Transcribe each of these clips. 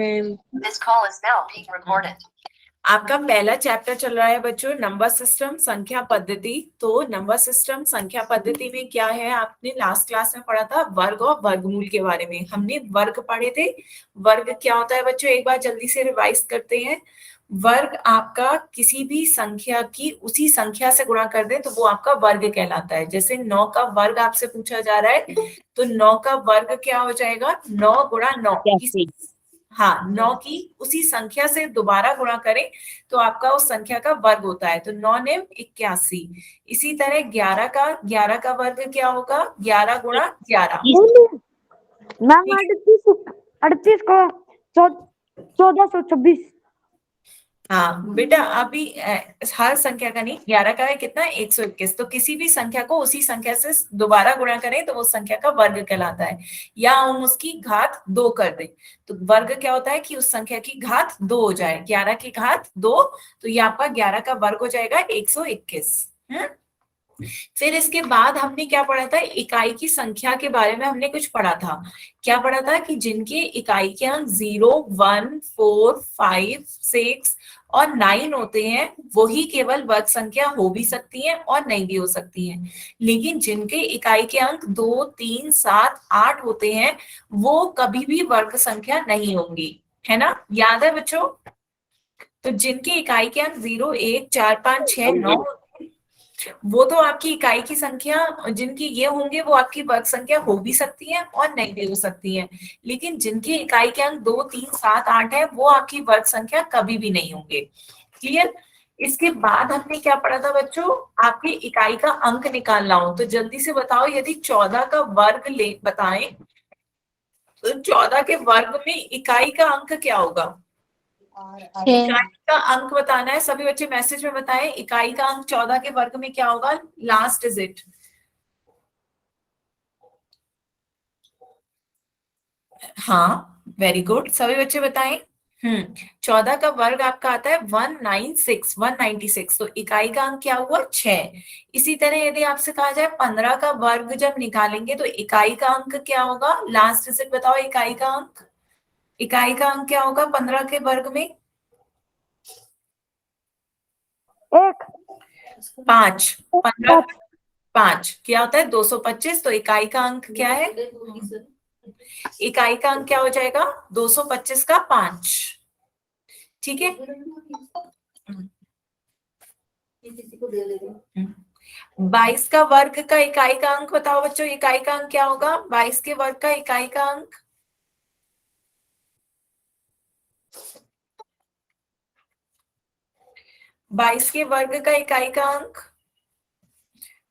This call is now being recorded. आपका पहला chapter चल रहा है बच्चों, नंबर सिस्टम संख्या पद्धति। तो नंबर सिस्टम संख्या पद्धति में क्या है, आपने लास्ट क्लास में पढ़ा था वर्ग और वर्गमूल के बारे में। हमने वर्ग पढ़े थे। वर्ग क्या होता है बच्चों, एक बार जल्दी से रिवाइज करते हैं। वर्ग आपका किसी भी संख्या की उसी संख्या से गुणा कर दे तो वो आपका वर्ग कहलाता है। जैसे 9 का वर्ग आपसे पूछा जा रहा है तो 9 का वर्ग क्या हो जाएगा, 9 गुणा 9। हाँ, 9 की उसी संख्या से दोबारा गुणा करें तो आपका उस संख्या का वर्ग होता है। तो 9 ने 81। इसी तरह 11 का वर्ग क्या होगा, 11 गुणा 11। मैम 38 को 1426। हाँ बेटा, अभी हर संख्या का नहीं, 11 का है कितना, 121। तो किसी भी संख्या को उसी संख्या से दोबारा गुणा करें तो वो संख्या का वर्ग कहलाता है, या हम उसकी घात 2 कर दें। तो वर्ग क्या होता है कि उस संख्या की घात 2 हो जाए, 11 की घात 2। तो ये आपका 11 का वर्ग हो जाएगा 121। फिर इसके बाद हमने क्या पढ़ा था, इकाई की संख्या के बारे में हमने कुछ पढ़ा था। क्या पढ़ा था कि जिनके इकाई के अंक 0, 1, 4, 5, 6 और 9 होते हैं वही केवल वर्ग संख्या हो भी सकती हैं और नहीं भी हो सकती हैं। लेकिन जिनके इकाई के अंक 2, 3, 7, 8 होते हैं वो कभी भी वर्ग संख्या नहीं होंगी, है ना, याद है बच्चों। तो जिनके इकाई के अंक 0, 1, 4, 5, 6, 9 वो तो आपकी इकाई की संख्या, जिनकी ये होंगे वो आपकी वर्ग संख्या हो भी सकती है और नहीं भी हो सकती है। लेकिन जिनकी इकाई के अंक 2, 3, 7, 8 है वो आपकी वर्ग संख्या कभी भी नहीं होंगे। क्लियर। इसके बाद हमने क्या पढ़ा था बच्चों, आपकी इकाई का अंक निकालना हो तो जल्दी से बताओ, यदि 14 का वर्ग ले बताएं तो 14 के वर्ग में इकाई का अंक क्या होगा। इकाई का अंक बताना है, सभी बच्चे मैसेज में बताएं इकाई का अंक 14 के वर्ग में क्या होगा, लास्ट डिजिट। हाँ वेरी गुड, सभी बच्चे बताएं। 14 का वर्ग आपका आता है 196। तो इकाई का अंक क्या हुआ, 6। इसी तरह यदि आपसे कहा जाए 15 का वर्ग जब निकालेंगे तो इकाई का अंक क्या होगा, लास्ट डिजिट बताओ। इकाई का अंक क्या होगा 15 के वर्ग में, 5। 15 5 क्या होता है, 225। तो इकाई का अंक क्या है, इकाई का अंक क्या हो जाएगा, 225 का 5। ठीक है। 22 का वर्ग का इकाई का अंक बताओ बच्चों, इकाई का अंक क्या होगा 22 के वर्ग का इकाई का अंक। बाईस के वर्ग का इकाई का अंक,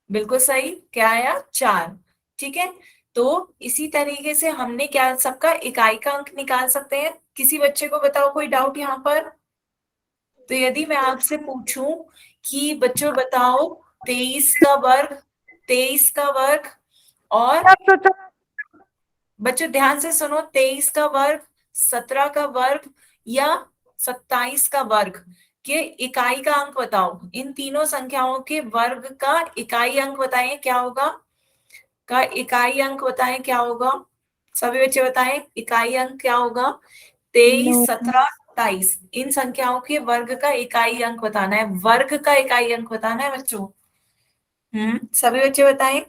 बिल्कुल सही, क्या आया, 4। ठीक है। तो इसी तरीके से हमने क्या सबका इकाई का अंक निकाल सकते हैं। किसी बच्चे को बताओ कोई डाउट यहाँ पर। तो यदि मैं आपसे पूछूं कि बच्चों बताओ 23 का वर्ग, 23 का वर्ग और बच्चों ध्यान से सुनो, 23 का वर्ग, 17 का वर्ग या 27 का वर्ग के इकाई का अंक बताओ। इन तीनों संख्याओं के वर्ग का इकाई अंक बताएं क्या होगा, का इकाई अंक बताएं क्या होगा। सभी बच्चे बताएं इकाई अंक क्या होगा। 23, 17, 27 इन संख्याओं के वर्ग का इकाई अंक बताना है, वर्ग का इकाई अंक बताना है बच्चों। सभी बच्चे बताएं,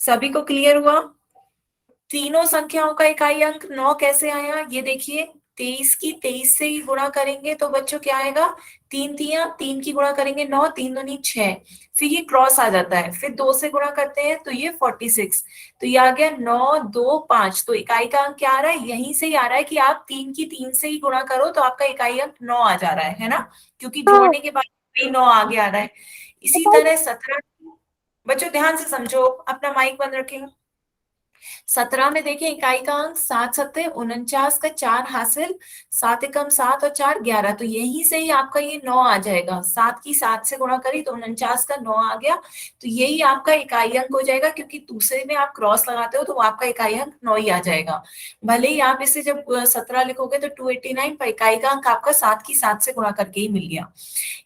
सभी को क्लियर हुआ। तीनों संख्याओं का इकाई अंक 9 कैसे आया, ये देखिए 23 की 23 से ही गुणा करेंगे तो बच्चों क्या आएगा, 3 की गुणा करेंगे 9, 3 दूनी 6। फिर ये क्रॉस आ जाता है, फिर 2 से गुणा करते हैं तो ये 46। तो ये आ गया 9, 2, 5। तो इकाई का अंक क्या आ रहा है, यहीं से ही आ रहा है कि आप 3 की 3 से ही गुणा करो तो आपका इकाई अंक 9 आ जा रहा है ना, क्योंकि जोड़ने के बाद 9 आगे आ रहा है। इसी तरह 17, बच्चों ध्यान से समझो, अपना माइक बंद रखें। 17 में देखिए इकाई का अंक 7 सत्ते 49 का 4 हासिल, 7 एकम 7 और 4 11। तो यहीं से ही आपका ये 9 आ जाएगा, 7 की 7 से गुणा करी तो 49 का 9 आ गया। तो यही आपका इकाई अंक हो जाएगा, क्योंकि दूसरे में आप क्रॉस लगाते हो तो आपका इकाई अंक 9 ही आ जाएगा। भले ही आप इसे जब 17 लिखोगे तो 289, पर इकाई का अंक आपका 7 की 7 से गुणा करके ही मिल गया।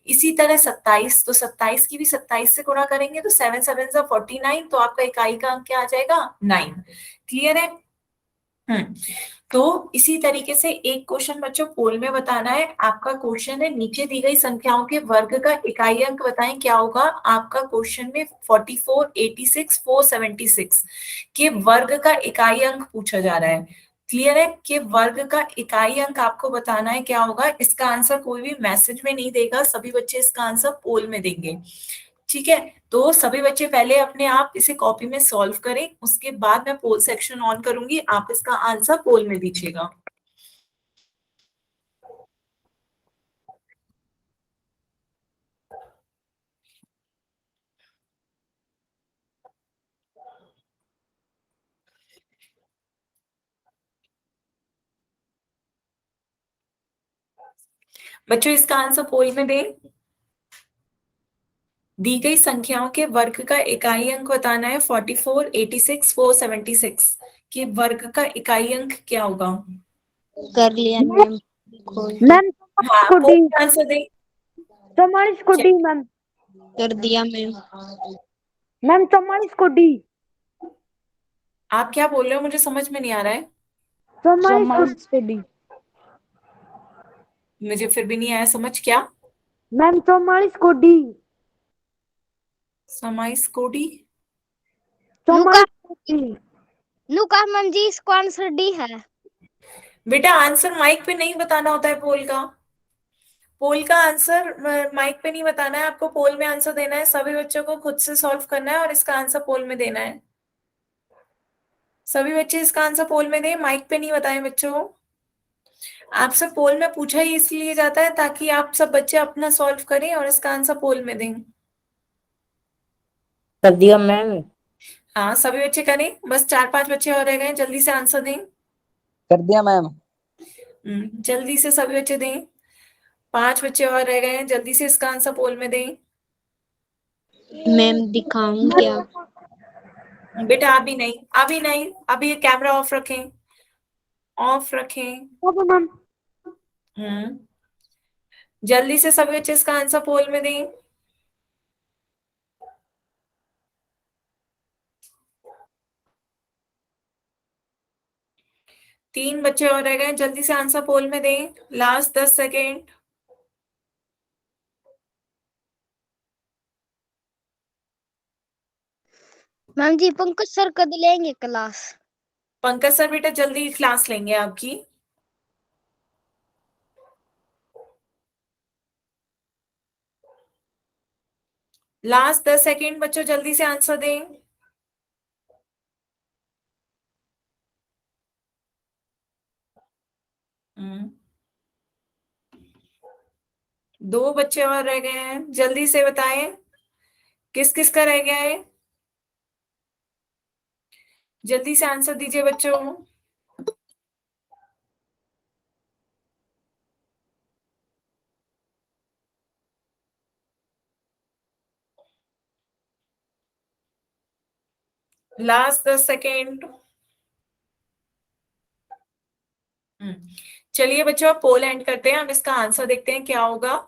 इसी तरह 27, तो 27 की भी 27 से गुणा करेंगे तो 7 7 49। तो आपका इकाई का अंक क्या आ जाएगा, 9। क्लियर है। तो इसी तरीके से एक क्वेश्चन बच्चों पोल में बताना है। आपका क्वेश्चन है नीचे दी गई संख्याओं के वर्ग का इकाई अंक बताएं क्या होगा। आपका क्वेश्चन में 44, 86, 476 के वर्ग का इकाई अंक पूछा जा रहा है। क्लियर है कि वर्ग का इकाई अंक आपको बताना है क्या होगा। इसका आंसर कोई भी मैसेज में नहीं देगा, सभी बच्चे इसका आंसर पोल में देंगे। ठीक है, तो सभी बच्चे पहले अपने आप इसे कॉपी में सॉल्व करें, उसके बाद मैं पोल सेक्शन ऑन करूंगी, आप इसका आंसर पोल में दीजिएगा। बच्चों इसका आंसर पोल में दें। दी गई संख्याओं के वर्ग का इकाई अंक बताना है। 44, 86, 476 के वर्ग का इकाई अंक क्या होगा। कर लिया मैम। मैम हाँ, 44 को पोल डी, में आंसर दें। 44 को डी मैम। कर दिया मैम। मैम 44 को डी। आप क्या बोल रहे हो, मुझे समझ में नहीं आ रहा है। 44 को डी मुझे फिर भी नहीं आया समझ। क्या मैम 44 को डी। समाइस कोडी। 44 को डी। लुका मैम जी इसको आंसर डी है। बेटा आंसर माइक पे नहीं बताना होता है पोल का। पोल का आंसर माइक पे नहीं बताना है आपको, पोल में आंसर देना है। सभी बच्चों को खुद से सॉल्व करना है और इसका आंसर पोल में देना है। सभी बच्चे इसका आंसर पोल में दें, माइक पे नहीं बताएं बच्चों। आपसे पोल में पूछा ही इसलिए जाता है ताकि आप सब बच्चे अपना सॉल्व करें और इसका आंसर पोल में दें। कर दिया मैम। हाँ सभी बच्चे करें, बस 4-5 बच्चे और रह गए, जल्दी से आंसर दें। कर दिया मैम। जल्दी से सभी बच्चे दें। 5 बच्चे और रह गए हैं, जल्दी से इसका आंसर पोल में दें। मैम दिखाऊं क्या। बेटा अभी नहीं, अभी नहीं, अभी कैमरा ऑफ रखें, ऑफ रखें। मैम हम्म जल्दी से सभी बच्चे इसका आंसर पोल में दें। तीन बच्चे और रह गए, जल्दी से आंसर पोल में दें, लास्ट 10 सेकेंड। मैम जी पंकज सर कद लेंगे क्लास। पंकज सर बेटा जल्दी क्लास लेंगे आपकी। लास्ट 10 सेकेंड बच्चों, जल्दी से आंसर दें। हम्म, 2 बच्चे और रह गए हैं, जल्दी से बताएं किस किस का रह गया है। जल्दी से आंसर दीजिए बच्चों। Last 10 second. चलिए बच्चों अब पोल एंड करते हैं, अब इसका आंसर देखते हैं क्या होगा।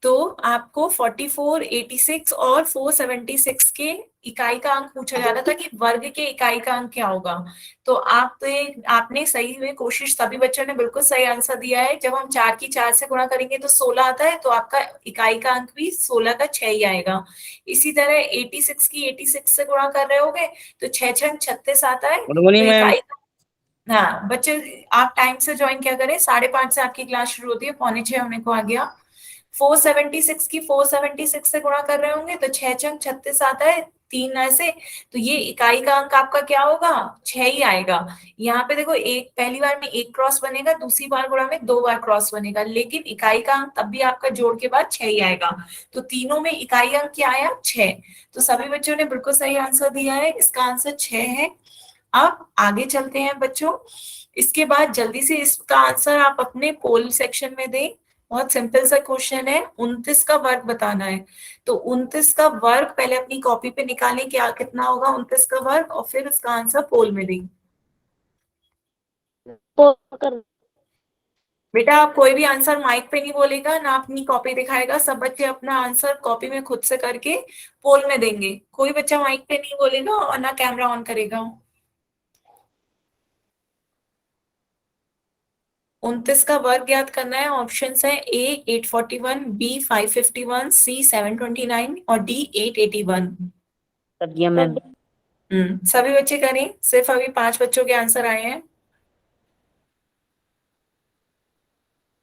तो आपको 44, 86 और 476 के इकाई का अंक पूछा जा रहा था कि वर्ग के इकाई का अंक क्या होगा। तो आपने सही में कोशिश, सभी बच्चों ने बिल्कुल सही आंसर दिया है। जब हम 4 की 4 से गुणा करेंगे तो 16 आता है, तो आपका इकाई का अंक भी 16 का 6 ही आएगा। इसी तरह 86 की 86 से गुणा कर रहे होगे तो 6 6 36 आता है, तो इकाई। हाँ बच्चे आप टाइम से ज्वाइन क्या करें, 5:30 से आपकी क्लास शुरू होती है, 5:45 होने को आ गया। 476 की 476 से गुणा कर रहे होंगे तो 6 छंग 36 आता है, 3 ऐसे। तो ये इकाई का अंक आपका क्या होगा, 6 ही आएगा। यहाँ पे देखो, एक पहली बार में 1 क्रॉस बनेगा, दूसरी बार गुणा में 2 बार क्रॉस बनेगा, लेकिन इकाई का अंक तब भी आपका जोड़ के बाद 6 ही आएगा। तो तीनों में इकाई अंक क्या आया, 6। तो सभी बच्चों ने बिल्कुल सही आंसर दिया है, इसका आंसर 6 है। अब आगे चलते हैं बच्चों, इसके बाद जल्दी से इसका आंसर आप अपने पोल सेक्शन में दें। बहुत सिंपल सा क्वेश्चन है, 29 का वर्ग बताना है। तो 29 का वर्ग पहले अपनी कॉपी पे निकालें, क्या कितना होगा 29 का वर्ग, और फिर उसका आंसर पोल में दें। कर बेटा आप कोई भी आंसर माइक पे नहीं बोलेगा ना अपनी कॉपी दिखाएगा, सब बच्चे अपना आंसर कॉपी में खुद से करके पोल में देंगे। कोई बच्चा माइक पे नहीं बोलेगा और ना कैमरा ऑन करेगा। 29 का वर्ग ज्ञात करना है। ऑप्शंस है ए 841, बी 551, सी 729 और डी 881। कर दिया मैम। सभी बच्चे करें, सिर्फ अभी 5 बच्चों के आंसर आए हैं।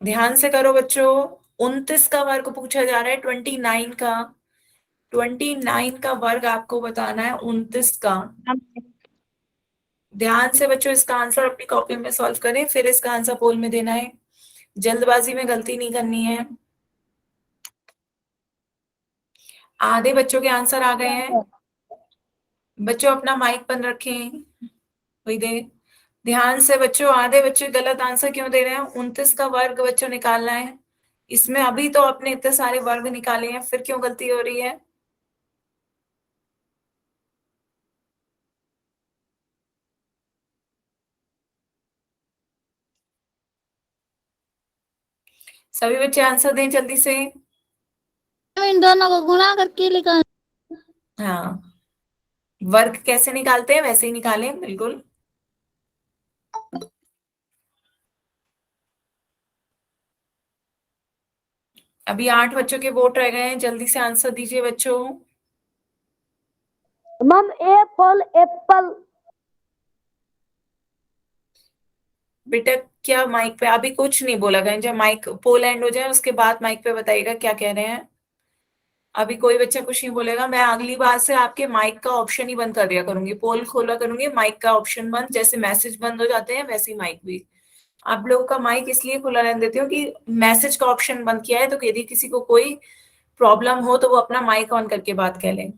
ध्यान से करो बच्चों। 29 का वर्ग पूछा जा रहा है, 29 का। 29 का वर्ग आपको बताना है 29 का। ध्यान से बच्चों इसका आंसर अपनी कॉपी में सॉल्व करें, फिर इसका आंसर पोल में देना है। जल्दबाजी में गलती नहीं करनी है। आधे बच्चों के आंसर आ गए हैं। बच्चों अपना माइक बंद रखें। वही दे। ध्यान से बच्चों, आधे बच्चे गलत आंसर क्यों दे रहे हैं? 29 का वर्ग बच्चों निकालना है। इसमें अभी तो अपने इतने सारे वर्ग निकाले हैं, फिर क्यों गलती हो रही है? सभी बच्चे आंसर दें जल्दी से। इन दोनों को गुणा करके लिखा। हाँ, वर्ग कैसे निकालते हैं वैसे ही निकालें, बिल्कुल। अभी 8 बच्चों के वोट रह गए हैं, जल्दी से आंसर दीजिए बच्चों। Ma'am Apple Apple. बेटा क्या माइक पे अभी कुछ नहीं बोला गया? जब माइक पोल एंड हो जाए उसके बाद माइक पे बताइएगा क्या कह रहे हैं। अभी कोई बच्चा कुछ नहीं बोलेगा। मैं अगली बार से आपके माइक का ऑप्शन ही बंद कर दिया करूंगी, पोल खोला करूंगी, माइक का ऑप्शन बंद। जैसे मैसेज बंद हो जाते हैं वैसे ही माइक भी। आप लोगों का माइक इसलिए खुला रहने देती हूँ कि मैसेज का ऑप्शन बंद किया है, तो यदि किसी को कोई प्रॉब्लम हो तो वो अपना माइक ऑन करके बात कह लें।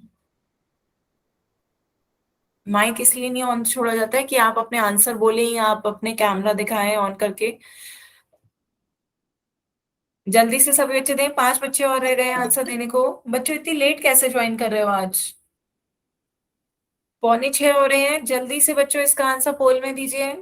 माइक इसलिए नहीं ऑन छोड़ा जाता है कि आप अपने आंसर बोलें या आप अपने कैमरा दिखाएं ऑन करके। जल्दी से सभी बच्चे दें, 5 बच्चे और रह गए हैं आंसर देने को। बच्चों इतनी लेट कैसे ज्वाइन कर रहे हो आज? 5:45 हो रहे हैं। जल्दी से बच्चों इसका आंसर पोल में दीजिए।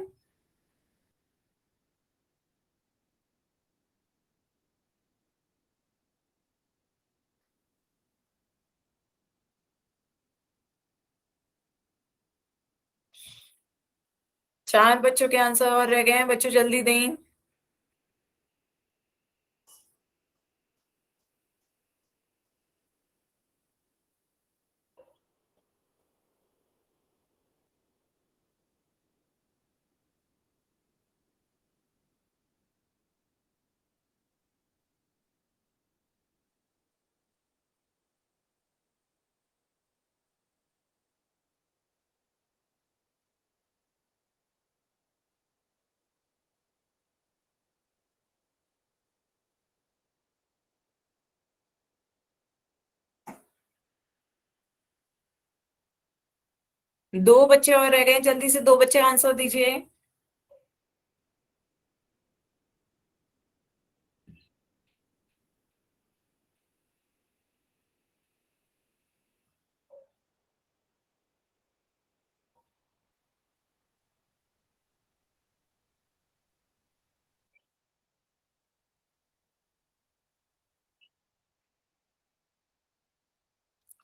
चार बच्चों के आंसर और रह गए हैं, बच्चों जल्दी दें। दो बच्चे और रह गए हैं, जल्दी से 2 बच्चे आंसर दीजिए।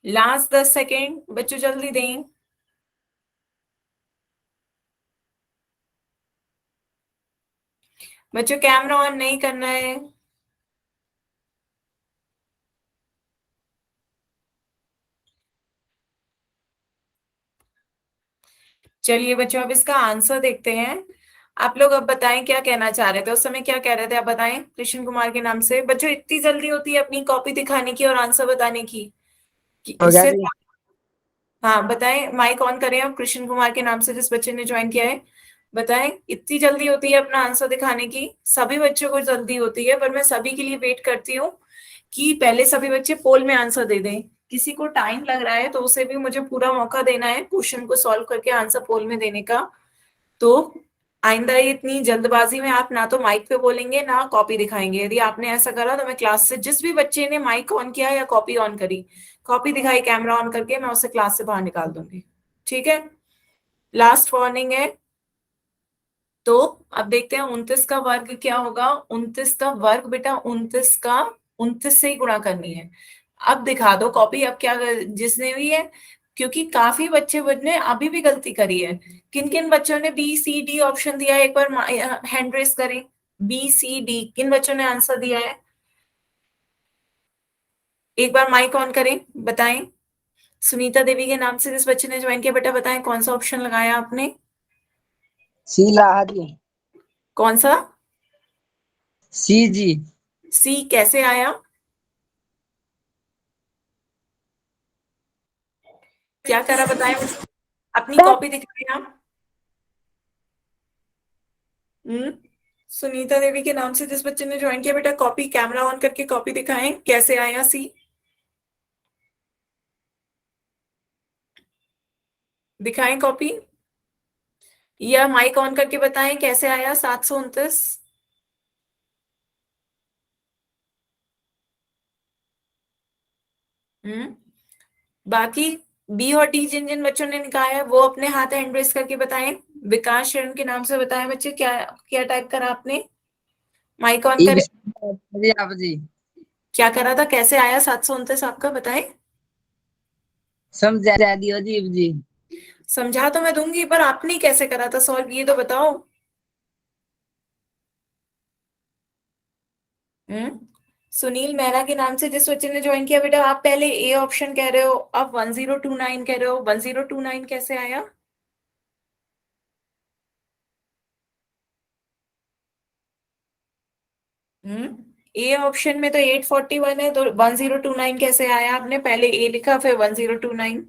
लास्ट 10 सेकेंड बच्चों जल्दी दें। बच्चों कैमरा ऑन नहीं करना है। चलिए बच्चों अब इसका आंसर देखते हैं। आप लोग अब बताएं क्या कहना चाह रहे थे, उस समय क्या कह रहे थे आप बताएं। कृष्ण कुमार के नाम से बच्चों इतनी जल्दी होती है अपनी कॉपी दिखाने की और आंसर बताने की कि हो गया उससे। जी। हाँ बताएं, माइक ऑन करें आप। कृष्ण कुमार के नाम से जिस बच्चे ने ज्वाइन किया है, बताएं इतनी जल्दी होती है अपना आंसर दिखाने की? सभी बच्चों को जल्दी होती है, पर मैं सभी के लिए वेट करती हूँ कि पहले सभी बच्चे पोल में आंसर दे दें। किसी को टाइम लग रहा है तो उसे भी मुझे पूरा मौका देना है क्वेश्चन को सॉल्व करके आंसर पोल में देने का। तो आइंदा ये इतनी जल्दबाजी में आप ना तो माइक पे बोलेंगे ना कॉपी दिखाएंगे। यदि आपने ऐसा करा तो मैं क्लास से, जिस भी बच्चे ने माइक ऑन किया या कॉपी ऑन करी, कॉपी दिखाई कैमरा ऑन करके, मैं उसे क्लास से बाहर निकाल दूंगी। ठीक है, लास्ट वार्निंग है। तो अब देखते हैं 29 का वर्ग क्या होगा। 29 का वर्ग बेटा 29 का 29 से ही गुणा करनी है। अब दिखा दो कॉपी, अब क्या जिसने भी है, क्योंकि काफी बच्चे ने अभी भी गलती करी है। किन किन बच्चों ने बी सी डी ऑप्शन दिया है, एक बार हैंड रेस करें। बी सी डी, किन बच्चों ने आंसर दिया है? एक बार माइक ऑन करें, बताएं। सुनीता देवी के नाम से जिस बच्चे ने ज्वाइन किया, बेटा बताएं कौन सा ऑप्शन लगाया आपने? शीला हाजी। कौन सा? सी जी। सी कैसे आया? क्या करा बताएं मुझे, अपनी कॉपी दिखाएं आप। सुनीता देवी के नाम से जिस बच्चे ने ज्वाइन किया, बेटा कॉपी, कैमरा ऑन करके कॉपी दिखाएं, कैसे आया सी? दिखाएं कॉपी, या माइक ऑन करके बताएं कैसे आया 729। बाकी बी और डी जिन जिन बच्चों ने निकाला है वो अपने हाथ हैंड रेस करके बताएं। विकास शरण के नाम से बताएं बच्चे, क्या क्या टाइप करा आपने? माइक ऑन ई करें। जी आप जी। क्या करा था, कैसे आया 729 आपका, बताएं। समझा दियो जी। समझा तो मैं दूंगी, पर आपने कैसे करा था सॉल्व, ये तो बताओ। हम्म सुनील मेहरा के नाम से जिस बच्चे ने ज्वाइन किया, बेटा आप पहले ए ऑप्शन कह रहे हो, अब 1029 कह रहे हो, 1029 कैसे आया? ए ऑप्शन में तो 841 है, तो 1029 कैसे आया? आपने पहले ए लिखा फिर 1029।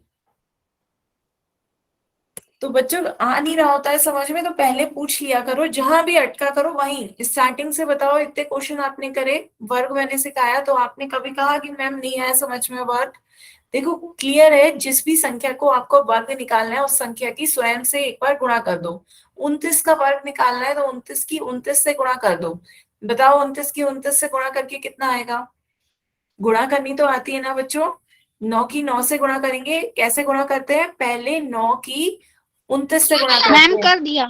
तो बच्चों आ नहीं रहा होता है समझ में, तो पहले पूछ लिया करो, जहां भी अटका करो वहीं स्टार्टिंग से बताओ। इतने क्वेश्चन आपने करे, वर्ग मैंने सिखाया, तो आपने कभी कहा कि मैम नहीं आया समझ में वर्ग? देखो क्लियर है, जिस भी संख्या को आपको वर्ग निकालना है उस संख्या की स्वयं से एक बार गुणा कर दो। 29 का वर्ग निकालना है तो 29 की 29 से गुणा कर दो। बताओ 29 की 29 से गुणा करके कितना आएगा? गुणा करनी तो आती है ना बच्चों? 9 की 9 से गुणा करेंगे, कैसे गुणा करते हैं? पहले 9 की 29 से गुणा मैम करते हैं। कर दिया।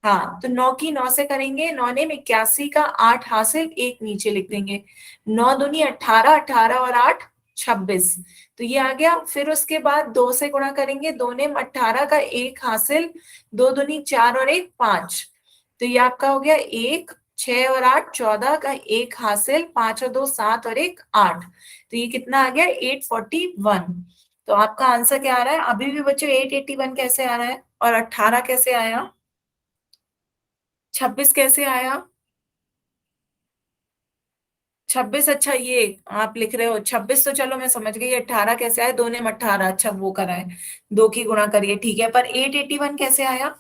हाँ, तो 9 की 9 से करेंगे, 9 ने 81 का 8 हासिल, एक नीचे लिख देंगे। 9 दूनी 18, 18 और 8 26, तो ये आ गया। फिर उसके बाद 2 से गुणा करेंगे, 2 ने 18 का 1 हासिल, 2 दूनी 4 और 1 5, तो ये आपका हो गया 1, 6 और 8 14 का 1 हासिल, 5 और 2 7 और 1 8, तो ये कितना आ गया 841। तो आपका आंसर क्या आ रहा है अभी भी बच्चों? 881 कैसे आ रहा है, और 18 कैसे आया, 26 कैसे आया? 26, अच्छा ये आप लिख रहे हो 26, तो चलो मैं समझ गई। 18 कैसे आया? 2 ने 18, अच्छा वो करा है, 2 की गुणा करिए, ठीक है। पर 881 कैसे आया?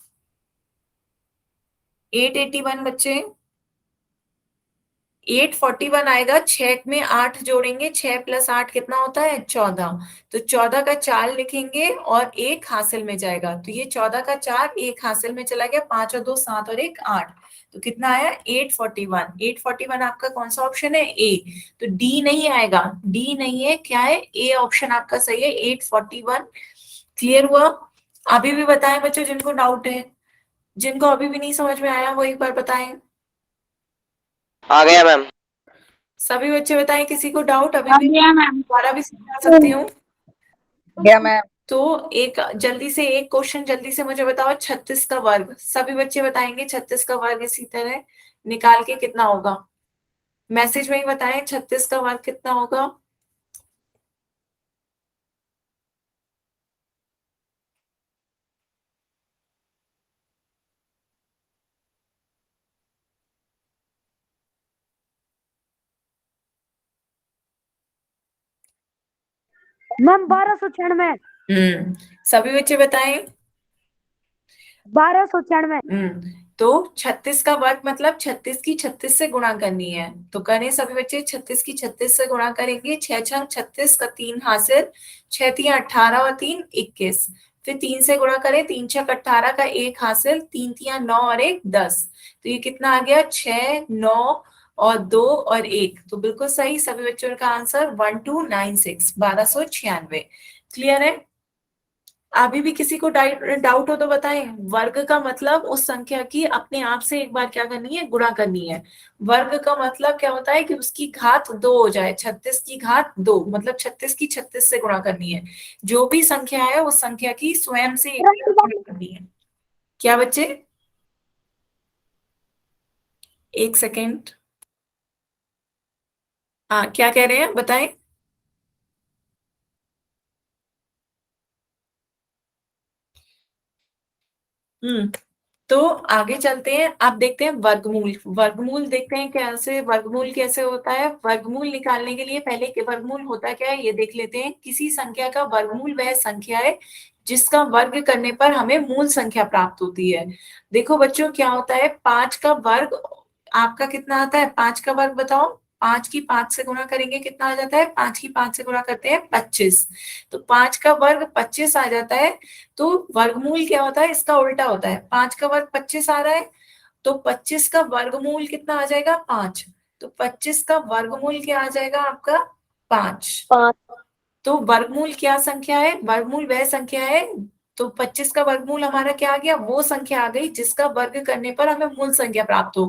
881 बच्चे 841 आएगा, 6 में 8 जोड़ेंगे, 6 प्लस 8 कितना होता है? 14, तो 14 का 4 लिखेंगे और 1 हासिल में जाएगा, तो ये 14 का 4 1 हासिल में चला गया, 5 और 2 7 और 1 8, तो कितना आया 841। 841 आपका कौन सा ऑप्शन है? ए, तो डी नहीं आएगा, डी नहीं है, क्या है? ए ऑप्शन आपका सही है, 841। क्लियर हुआ? अभी भी बताएं बच्चों जिनको डाउट है, जिनको अभी भी नहीं समझ में आया वो एक बार बताएं। आ गया मैम। सभी बच्चे बताएं, किसी को डाउट अभी आ भी? गया मैम। दोबारा भी समझा सकती हूँ। गया मैम। तो एक जल्दी से एक क्वेश्चन जल्दी से मुझे बताओ, 36 का वर्ग, सभी बच्चे बताएंगे 36 का वर्ग इसी तरह निकाल के कितना होगा? मैसेज में ही बताएं 36 का वर्ग कितना होगा। मैम 1296। सभी बच्चे बताएं। 1296। तो 36 का वर्ग मतलब 36 की 36 से गुणा करनी है, तो करें सभी बच्चे, 36 की 36 से गुणा करेंगे, 6 छंग 36 का 3 हासिल, 6 तिया 18 और 3 21, फिर 3 से गुणा करें, 3 छक 18 का 1 हासिल, 3 तिया 9 और 1 10, तो ये कितना आ गया 6 9 और 2 और 1, तो बिल्कुल सही, सभी बच्चों का आंसर 1296, 1296। क्लियर है? अभी भी किसी को डाउट हो तो बताएं। वर्ग का मतलब उस संख्या की अपने आप से एक बार क्या करनी है? गुणा करनी है। वर्ग का मतलब क्या होता है कि उसकी घात 2 हो जाए, 36 की घात 2 मतलब 36 की 36 से गुणा करनी है। जो भी संख्या है उस संख्या की स्वयं से एक बार गुणा करनी है। क्या बच्चे? एक सेकेंड। हाँ, क्या कह रहे हैं बताएं। तो आगे चलते हैं, अब देखते हैं वर्गमूल। वर्गमूल देखते हैं कैसे, वर्गमूल कैसे होता है। वर्गमूल निकालने के लिए पहले के वर्गमूल होता क्या है ये देख लेते हैं। किसी संख्या का वर्गमूल वह संख्या है जिसका वर्ग करने पर हमें मूल संख्या प्राप्त होती है। देखो बच्चों क्या होता है, 5 का वर्ग आपका कितना आता है, 5 का वर्ग बताओ। 5 की 5 से गुणा करेंगे कितना आ जाता है, 5 की 5 से गुणा करते हैं 25। तो 5 का वर्ग 25 आ जाता है। तो वर्गमूल क्या होता है, इसका उल्टा होता है। 5 का वर्ग 25 आ रहा है, तो 25 का वर्गमूल कितना आ जाएगा, 5। तो 25 का वर्गमूल क्या आ जाएगा आपका, 5। तो वर्गमूल क्या संख्या है, वर्गमूल वह संख्या है। तो 25 का वर्गमूल हमारा क्या आ गया, वो संख्या आ गई जिसका वर्ग करने पर हमें मूल संख्या प्राप्त हो।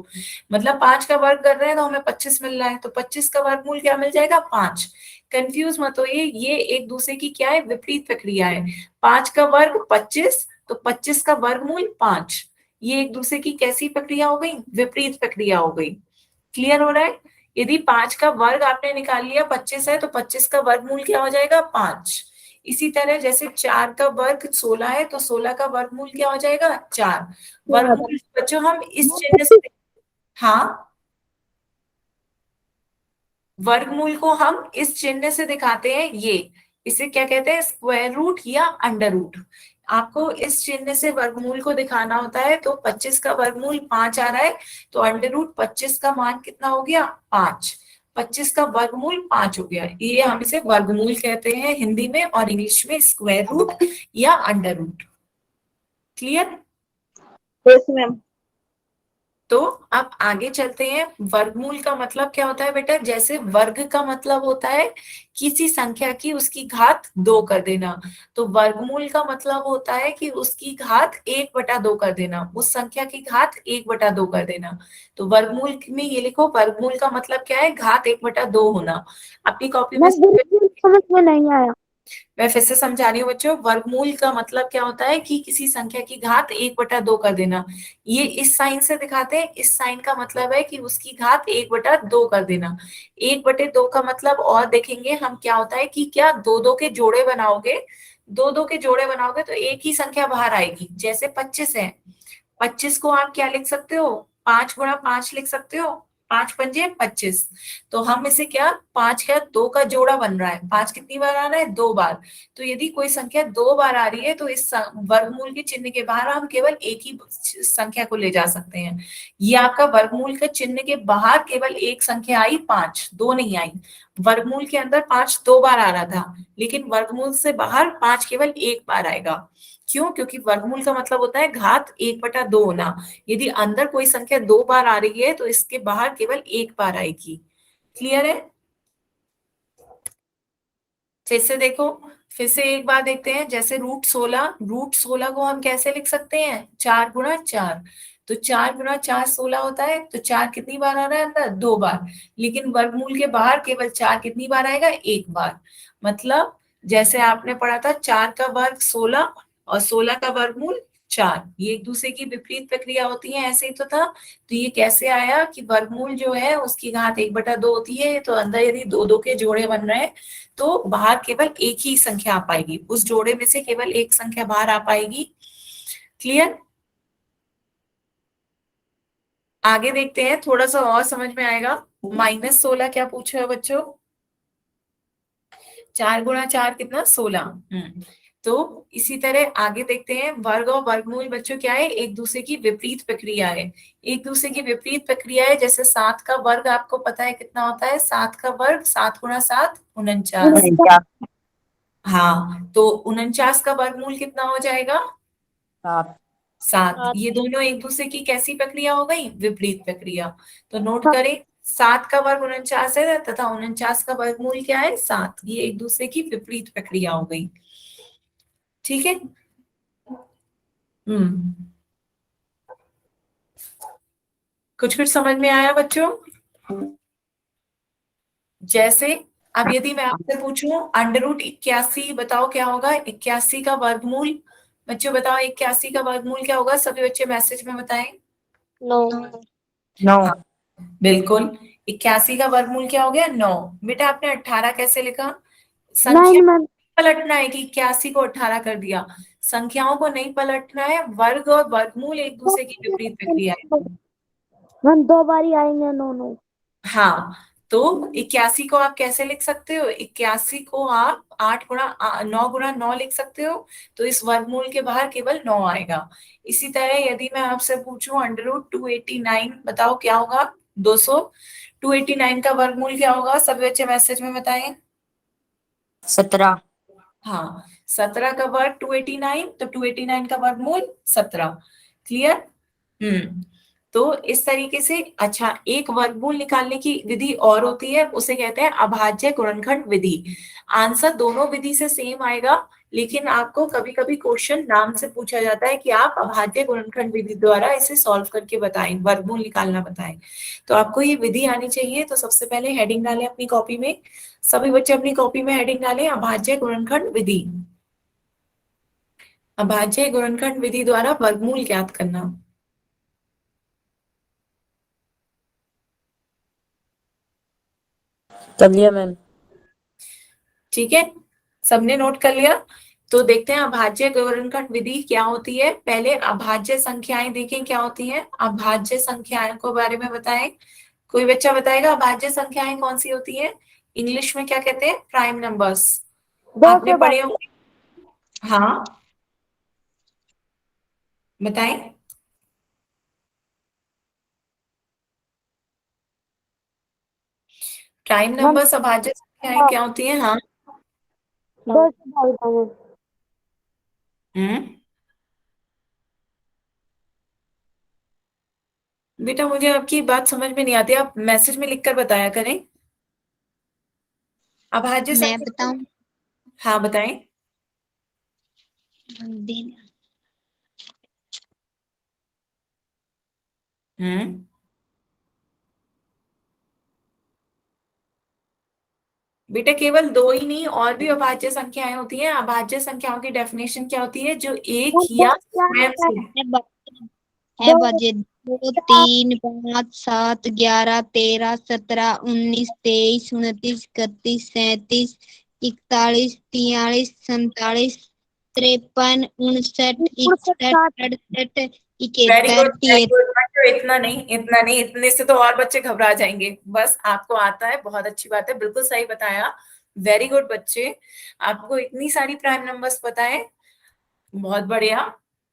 मतलब 5 का वर्ग कर रहे हैं तो हमें 25 मिल रहा है, तो 25 का वर्गमूल क्या मिल जाएगा, 5। कंफ्यूज मत होइए, ये एक दूसरे की क्या है, विपरीत प्रक्रिया है। 5 का वर्ग 25, तो 25 का वर्गमूल 5। ये एक दूसरे की कैसी प्रक्रिया हो गई, विपरीत प्रक्रिया हो गई। क्लियर हो रहा है। यदि 5 का वर्ग आपने निकाल लिया 25 है, तो 25 का वर्गमूल क्या हो जाएगा, 5। इसी तरह जैसे 4 का वर्ग 16 है, तो 16 का वर्गमूल क्या हो जाएगा, 4। वर्गमूल बच्चों हम इस चिन्ह से, हाँ, वर्गमूल को हम इस चिन्ह से दिखाते हैं, ये इसे क्या कहते हैं, स्क्वायर रूट या अंडर रूट। आपको इस चिन्ह से वर्गमूल को दिखाना होता है। तो 25 का वर्गमूल 5 आ रहा है, तो अंडर रूट 25 का मान कितना हो गया, 5। 25 का वर्गमूल 5 हो गया, ये हम इसे वर्गमूल कहते हैं हिंदी में, और इंग्लिश में स्क्वायर रूट या under root. Clear. Yes ma'am. तो अब आगे चलते हैं। वर्गमूल का मतलब क्या होता है बेटा, जैसे वर्ग का मतलब होता है किसी संख्या की उसकी घात 2 कर देना, तो वर्गमूल का मतलब होता है कि उसकी घात 1/2 कर देना, उस संख्या की घात 1/2 कर देना। तो वर्गमूल में ये लिखो, वर्गमूल का मतलब क्या है, घात 1/2 होना। अपनी कॉपी में समझ में नहीं आया। मैं फिर से समझा रही हूँ बच्चों, वर्गमूल का मतलब क्या होता है कि किसी संख्या की घात 1/2 कर देना। ये इस साइन से दिखाते हैं, इस साइन का मतलब है कि उसकी घात 1/2 कर देना। 1/2 का मतलब और देखेंगे हम क्या होता है कि क्या दो दो के जोड़े बनाओगे, दो दो के जोड़े बनाओगे तो एक ही संख्या बाहर आएगी। जैसे 25 है, 25 को आप क्या लिख सकते हो, 5 × 5 लिख सकते हो, 5×5 = 25। तो हम इसे क्या, 5 का 2 का जोड़ा बन रहा है, 5 कितनी बार आ रहा है, 2 बार। तो यदि कोई संख्या 2 बार आ रही है, तो इस वर्गमूल के चिन्ह के बाहर हम केवल एक ही संख्या को ले जा सकते हैं। ये आपका वर्गमूल के चिन्ह के बाहर केवल एक संख्या आई, 5, 2 नहीं आई। वर्गमूल के अंदर 5 2 बार आ रहा था, लेकिन वर्गमूल से बाहर 5 केवल एक बार आएगा। क्यों, क्योंकि वर्गमूल का मतलब होता है घात 1/2 होना। यदि अंदर कोई संख्या 2 बार आ रही है, तो इसके बाहर केवल एक बार आएगी। क्लियर है। फिर से देखो, फिर से एक बार देखते हैं। जैसे रूट 16 को हम कैसे लिख सकते हैं, 4×4। तो 4×4 16 होता है, तो 4 कितनी बार आ रहा है अंदर, 2 बार। लेकिन वर्गमूल के बाहर केवल 4 कितनी बार आएगा, एक बार। मतलब जैसे आपने पढ़ा था 4 का वर्ग 16 और 16 का वर्गमूल 4, ये एक दूसरे की विपरीत प्रक्रिया होती है, ऐसे ही तो था। तो ये कैसे आया कि वर्गमूल जो है उसकी घात 1/2 होती है, तो अंदर यदि दो दो के जोड़े बन रहे हैं, तो बाहर केवल एक ही संख्या आ पाएगी, उस जोड़े में से केवल एक संख्या बाहर आ पाएगी। क्लियर। आगे देखते हैं, थोड़ा सा और समझ में आएगा। -16 क्या पूछा है बच्चों, 4×4 कितना, 16। तो इसी तरह आगे देखते हैं, वर्ग और वर्गमूल बच्चों क्या है, एक दूसरे की विपरीत प्रक्रिया है। एक दूसरे की विपरीत प्रक्रिया है। जैसे 7 का वर्ग आपको पता है कितना होता है, 7 का वर्ग 7×7 49। हाँ, तो 49 का वर्गमूल कितना हो जाएगा, 7। ये दोनों एक दूसरे की कैसी प्रक्रिया हो गई, विपरीत प्रक्रिया। तो नोट करें, 7 का वर्ग 49 है तथा 49 का वर्गमूल क्या है, 7। ये एक दूसरे की विपरीत प्रक्रिया हो गई। ठीक है। कुछ कुछ समझ में आया बच्चों। जैसे अब यदि मैं आपसे पूछूं √81 बताओ क्या होगा, 81 का वर्गमूल। बच्चों बताओ 81 का वर्गमूल क्या होगा, सभी बच्चे मैसेज में बताएं। 9। नो। बिल्कुल। 81 का वर्गमूल क्या हो गया? 9। बेटा आपने 18 कैसे लिखा? संख्या 9 मैम। पलटना है कि 81 को 18 कर दिया। संख्याओं को नहीं पलटना है, वर्ग और वर्गमूल एक दूसरे की विपरीत प्रक्रिया है। मैम 2 बारी आएंगे 9 9। हाँ, तो 81 को आप कैसे लिख सकते हो? 81 को आप 9 गुणा 9 लिख सकते हो। तो इस वर्गमूल के बाहर केवल 9 आएगा। इसी तरह यदि मैं आपसे पूछूं √289, बताओ क्या होगा? 200। 289 का वर्गमूल क्या होगा? सभी बच्चे मैसेज में बताएं। 17। हाँ, 17 का वर्ग 289, तो 289 का वर्गमूल 17। क्लियर? तो इस तरीके से। अच्छा, एक वर्गमूल निकालने की विधि और होती है, उसे कहते हैं अभाज्य गुणनखंड विधि। आंसर दोनों विधि से सेम आएगा, लेकिन आपको कभी कभी क्वेश्चन नाम से पूछा जाता है कि आप अभाज्य गुणनखंड विधि द्वारा इसे सॉल्व करके बताएं, वर्गमूल निकालना बताएं। तो आपको ये विधि आनी चाहिए। तो सबसे पहले हेडिंग डालें अपनी कॉपी में। सभी बच्चे अपनी कॉपी में हेडिंग डालें, अभाज्य गुणनखंड विधि। अभाज्य गुणनखंड विधि द्वारा वर्गमूल ज्ञात करना। कर लिया मैम। ठीक है, सबने नोट कर लिया? तो देखते हैं अभाज्य गुणनखंड विधि क्या होती है। पहले अभाज्य संख्याएं देखें क्या होती हैं। अभाज्य संख्याओं के बारे में बताएं। कोई बच्चा बताएगा अभाज्य संख्याएं कौन सी होती हैं? इंग्लिश में क्या कहते हैं? Prime numbers. 2 आपने से पढ़े भाग होंगे। हाँ, बताएं। प्राइम मैम नंबर्स अभाज्य संख्याएं क्या होती हैं? हाँ। 2 से भाग दो। हम्म बेटा मुझे आपकी बात समझ में नहीं आती, आप मैसेज में लिखकर बताया करें। अभाज्य मैं संख्या। बताऊं? हाँ बताएं। दिन हम्म बेटा केवल दो ही नहीं, और भी अभाज्य संख्याएं होती हैं। अभाज्य संख्याओं की डेफिनेशन क्या होती है? जो एक मैम या क्या स्वयं है? से। है 2 बजे 2 4 3 5 7 11 13 17 19 23 29 31 37 41 43 47 53 59 61 60 68 वेरी 71 गुड, वेरी 73। गुड बच्चों, इतना नहीं, इतना नहीं, इतने से तो और बच्चे घबरा जाएंगे। बस आपको आता है, बहुत अच्छी बात है, बिल्कुल सही बताया। वेरी गुड बच्चे, आपको इतनी सारी प्राइम नंबर्स पता है, बहुत बढ़िया।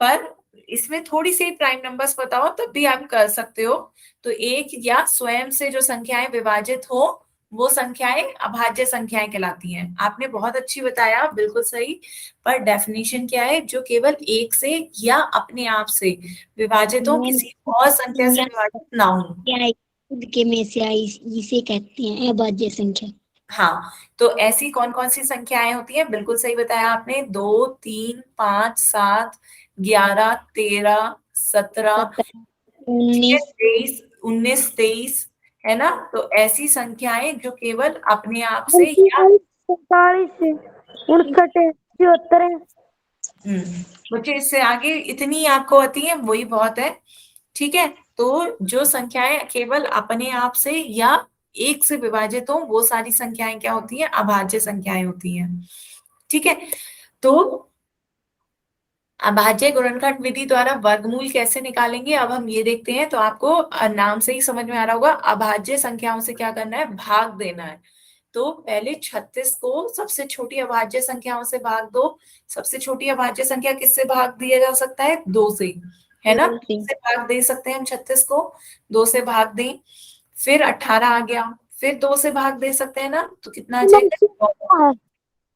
पर इसमें थोड़ी सी प्राइम नंबर्स बताओ तब भी आप कर सकते हो। तो एक या स्वयं से जो संख्याएं विभाजित हो, वो संख्याएं अभाज्य संख्याएं कहलाती हैं। आपने बहुत अच्छी बताया, बिल्कुल सही। पर डेफिनेशन क्या है? जो केवल एक से या अपने आप से विभाजित हो, मैम किसी और संख्या से यहाँ विभाजित ना हो। क्या है? खुद के में से आई, इसे कहते हैं अभाज्य संख्या। हाँ, तो ऐसी कौन कौन सी संख्याएं होती हैं? बिल्कुल सही बताया आपने। 2 3 5 7 11 13 17, 17 ठीक है, 19 23 19 23, है ना? तो ऐसी संख्याएं जो केवल अपने आप से या 45 59 74 बच्चे इससे आगे इतनी आपको आती है वही बहुत है। ठीक है, तो जो संख्याएं केवल अपने आप से या एक से विभाजित हो, वो सारी संख्याएं क्या होती हैं? अभाज्य संख्याएं होती हैं। ठीक है, तो अभाज्य गुणनखंड विधि द्वारा वर्गमूल कैसे निकालेंगे, अब हम ये देखते हैं। तो आपको नाम से ही समझ में आ रहा होगा, अभाज्य संख्याओं से क्या करना है? भाग देना है। तो पहले 36 को सबसे छोटी अभाज्य संख्याओं से भाग दो। सबसे छोटी अभाज्य संख्या किससे भाग दिया जा सकता है? 2 से, है ना? 2 से भाग दे सकते हैं हम 36 को, 2 से भाग दें। फिर 18 आ गया, फिर 2 से भाग दे सकते हैं ना, तो कितना आ मैम जाएगा? क्या है?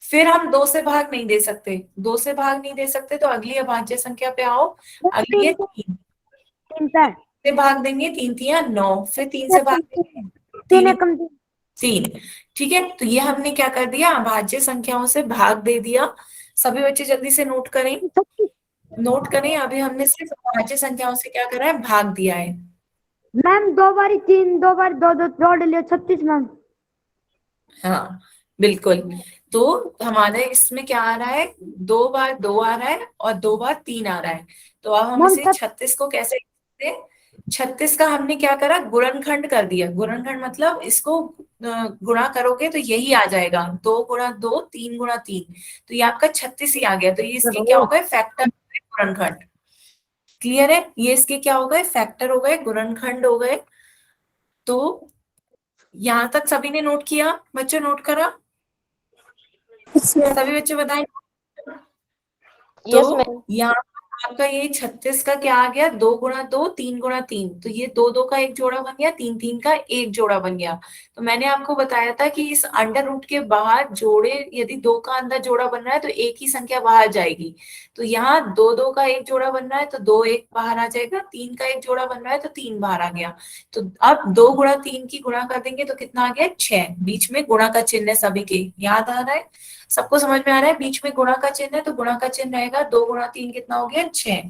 फिर हम 2 से भाग नहीं दे सकते, 2 से भाग नहीं दे सकते, तो अगली अभाज्य संख्या पे आओ। अगली है 3, 3 पे से भाग देंगे, 3 तिया 9, फिर 3 से भाग देंगे, 3 3 एकम 3। ठीक है, तो ये हमने क्या कर दिया? अभाज्य संख्याओं से भाग दे दिया। सभी बच्चे जल्दी से नोट करें, 36। नोट करें। अभी हमने सिर्फ अभाज्य संख्याओं से क्या करा है? भाग दिया है। मैम 2 बारी 3 2 बार 2 2 जोड़ लिया 36 मैम। हाँ, बिल्कुल। तो हमारे इसमें क्या आ रहा है? 2 बार 2 आ रहा है और 2 बार 3 आ रहा है। तो अब हम मैम इसे 36 को कैसे लिखते हैं? 36 का हमने क्या करा, गुणनखंड कर दिया। गुणनखंड मतलब इसको गुणा करोगे तो यही आ जाएगा, 2 गुणा 2, 3 गुणा 3, तो ये आपका 36 ही आ गया। तो ये इसके क्या हो गए, फैक्टर गुणनखंड। क्लियर है, ये इसके क्या हो गए, फैक्टर हो गए, गुणनखंड हो गए। तो यहां तक सभी ने नोट किया, बच्चों नोट करा, सभी बच्चे बताएं। यस तो मैम। यहाँ आपका ये 36 का क्या आ गया, 2 गुणा 2, 3 गुणा 3, तो ये 2 2 का एक जोड़ा बन गया, 3 3 का एक जोड़ा बन गया। तो मैंने आपको बताया था कि इस अंडर रूट के बाहर जोड़े, यदि 2 का अंदर जोड़ा बन रहा है तो एक ही संख्या बाहर जाएगी। तो यहाँ 2 2 का एक जोड़ा बन रहा है तो 2 एक बाहर आ जाएगा, 3 का एक जोड़ा बन रहा है तो 3 बाहर आ गया। तो अब 2 गुणा 3 की गुणा कर देंगे तो कितना आ गया, 6। बीच में गुणा का चिन्ह है सभी के, याद आ रहा है, सबको समझ में आ रहा है, बीच में गुणा का चिन्ह है तो गुणा का चिन्ह रहेगा, 2 गुणा 3 कितना हो गया, 6।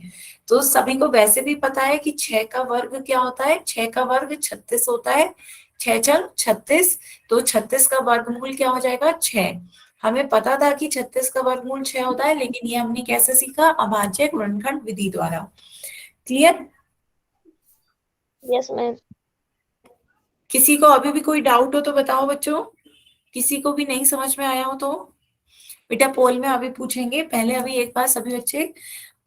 तो सभी को वैसे भी पता है कि 6 का वर्ग क्या होता है, 6 का वर्ग 36 होता है, 6 छंग 36। तो 36 का वर्गमूल क्या हो जाएगा, 6। हमें पता था कि 36 का वर्गमूल 6 होता है, लेकिन ये हमने कैसे सीखा, अभाज्य गुणनखंड विधि द्वारा। क्लियर। Yes ma'am. किसी को अभी भी कोई डाउट हो तो बताओ बच्चों, किसी को भी नहीं समझ में आया हो तो बेटा पोल में अभी पूछेंगे, पहले अभी एक बार सभी बच्चे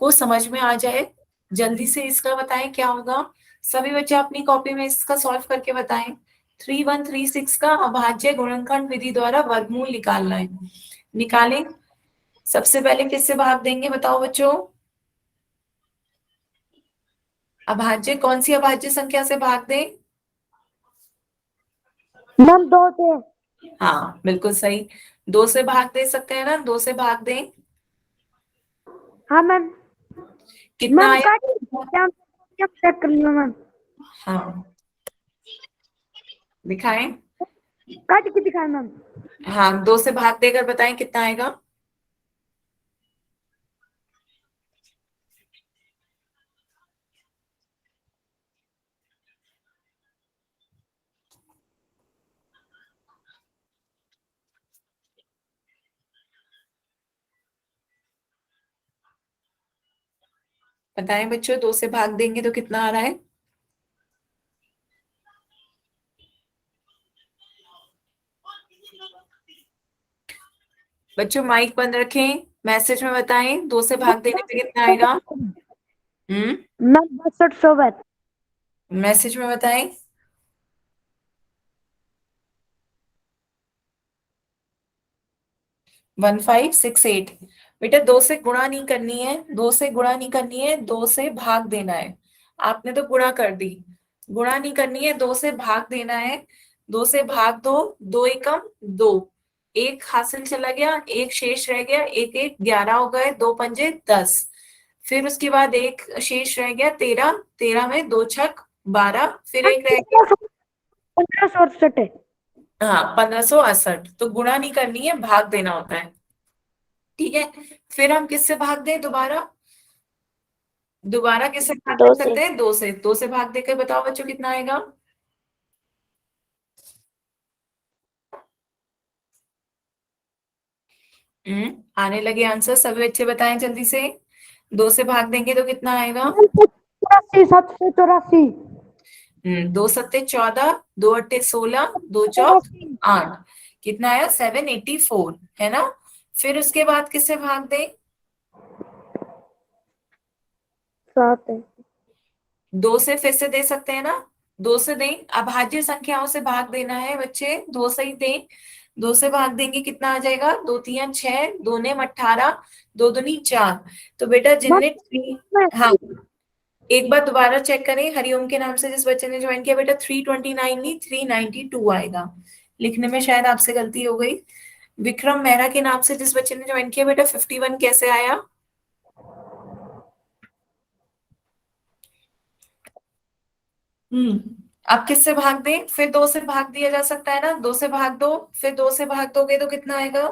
को समझ में आ जाए, जल्दी से इसका बताएं क्या होगा। सभी बच्चे अपनी कॉपी में इसका सॉल्व करके बताएं। 3136 का अभाज्य गुणनखंड विधि द्वारा वर्गमूल निकालना है, निकालें। सबसे पहले किससे भाग देंगे बताओ बच्चों, अभाज्य कौन सी अभाज्य संख्या से भाग दें। मैम 2 से। हाँ बिल्कुल सही, 2 से भाग दे सकते हैं ना, 2 से भाग दें। हाँ मैम। कितना मैम आया, क्या चेक कर लियो मैम। हाँ दिखाएं। काट के दिखाए मैम। हाँ 2 से भाग देकर बताएं कितना आएगा। बताएं बच्चों, 2 से भाग देंगे तो कितना आ रहा है। बच्चों माइक बंद रखें, मैसेज में बताएं 2 से भाग देने पे कितना आएगा। मैम 62 मैसेज में बताएं। 1568। बेटा 2 से गुणा नहीं करनी है, 2 से गुणा नहीं करनी है, 2 से भाग देना है। आपने तो गुणा कर दी, गुणा नहीं करनी है, 2 से भाग देना है। 2 से भाग दो, 2 एकम 2, एक हासिल चला गया, एक शेष रह गया, एक एक 11 हो गए, 2 पंजे 10। फिर उसके बाद एक शेष रह गया 13, 13 में 2 छक 12, फिर एक रह गया, 1568 है। हाँ 1568। तो गुणा नहीं करनी है, भाग देना होता है, ठीक है। फिर हम किससे भाग दें दोबारा, दोबारा किससे भाग दे 2 से। सकते हैं, 2 से। 2 से भाग देकर बताओ बच्चों कितना आएगा। आने लगे आंसर, सभी बच्चे बताएं जल्दी से। 2 से भाग देंगे तो कितना आएगा। 784। 2 सत्ते 14, 2 अट्ठे 16, 2 चौक 8, कितना आया 784, है ना। फिर उसके बाद किससे भाग दें, 7 है। 2 से फिर से दे सकते हैं ना, 2 से दें, अभाज्य संख्याओं से भाग देना है बच्चे, 2 से ही दें। 2 से भाग देंगे कितना आ जाएगा, 2 तिया 6, 2 ने 18, 2 दूनी 4। तो बेटा जिनने हाँ एक बार दोबारा चेक करें, हरिओम के नाम से जिस बच्चे ने ज्वाइन किया, बेटा 329 नहीं 392 आएगा, लिखने में शायद आपसे गलती हो गई। विक्रम मेहरा के नाम से जिस बच्चे ने ज्वाइन किया, बेटा 51 कैसे आया। अब किससे भाग दें, फिर 2 से भाग दिया जा सकता है ना, 2 से भाग दो, फिर 2 से भाग दोगे तो कितना आएगा।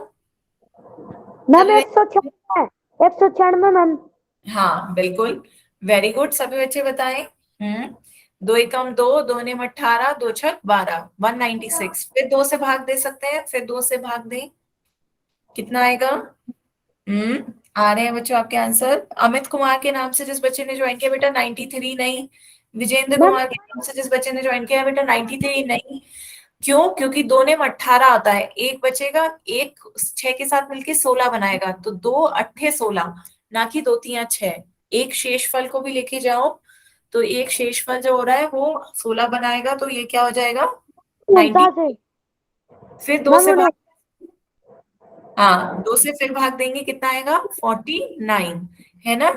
मैम सभी 196 है। 196 मैम। हाँ बिल्कुल, वेरी गुड, सभी बच्चे बताएं। 2 एकम 2, 2 ने 18, 2 छक 12, 196। फिर 2 से भाग दे सकते हैं, फिर 2 से भाग दें कितना आएगा। आ रहे हैं बच्चों आपके आंसर। अमित कुमार के नाम से जिस बच्चे ने ज्वाइन किया, बेटा 93 नहीं विजेंद्र मैम कुमार के नाम से जिस बच्चे ने ज्वाइन किया है बेटा 93 नहीं। क्यों? क्योंकि 2 ने 18 आता है, एक बचेगा, एक 6 के साथ मिलके 16 बनाएगा, तो 2 अट्ठे 16, ना कि 2 3 6। एक शेषफल को भी लेके जाओ, तो एक शेषफल जो हो रहा है वो 16 बनाएगा, तो ये क्या हो जाएगा 90। 49 है। फिर 2 मैम से उन्हें भाग, हाँ 2 से फिर भाग देंगे, कितना आएगा 49, है ना।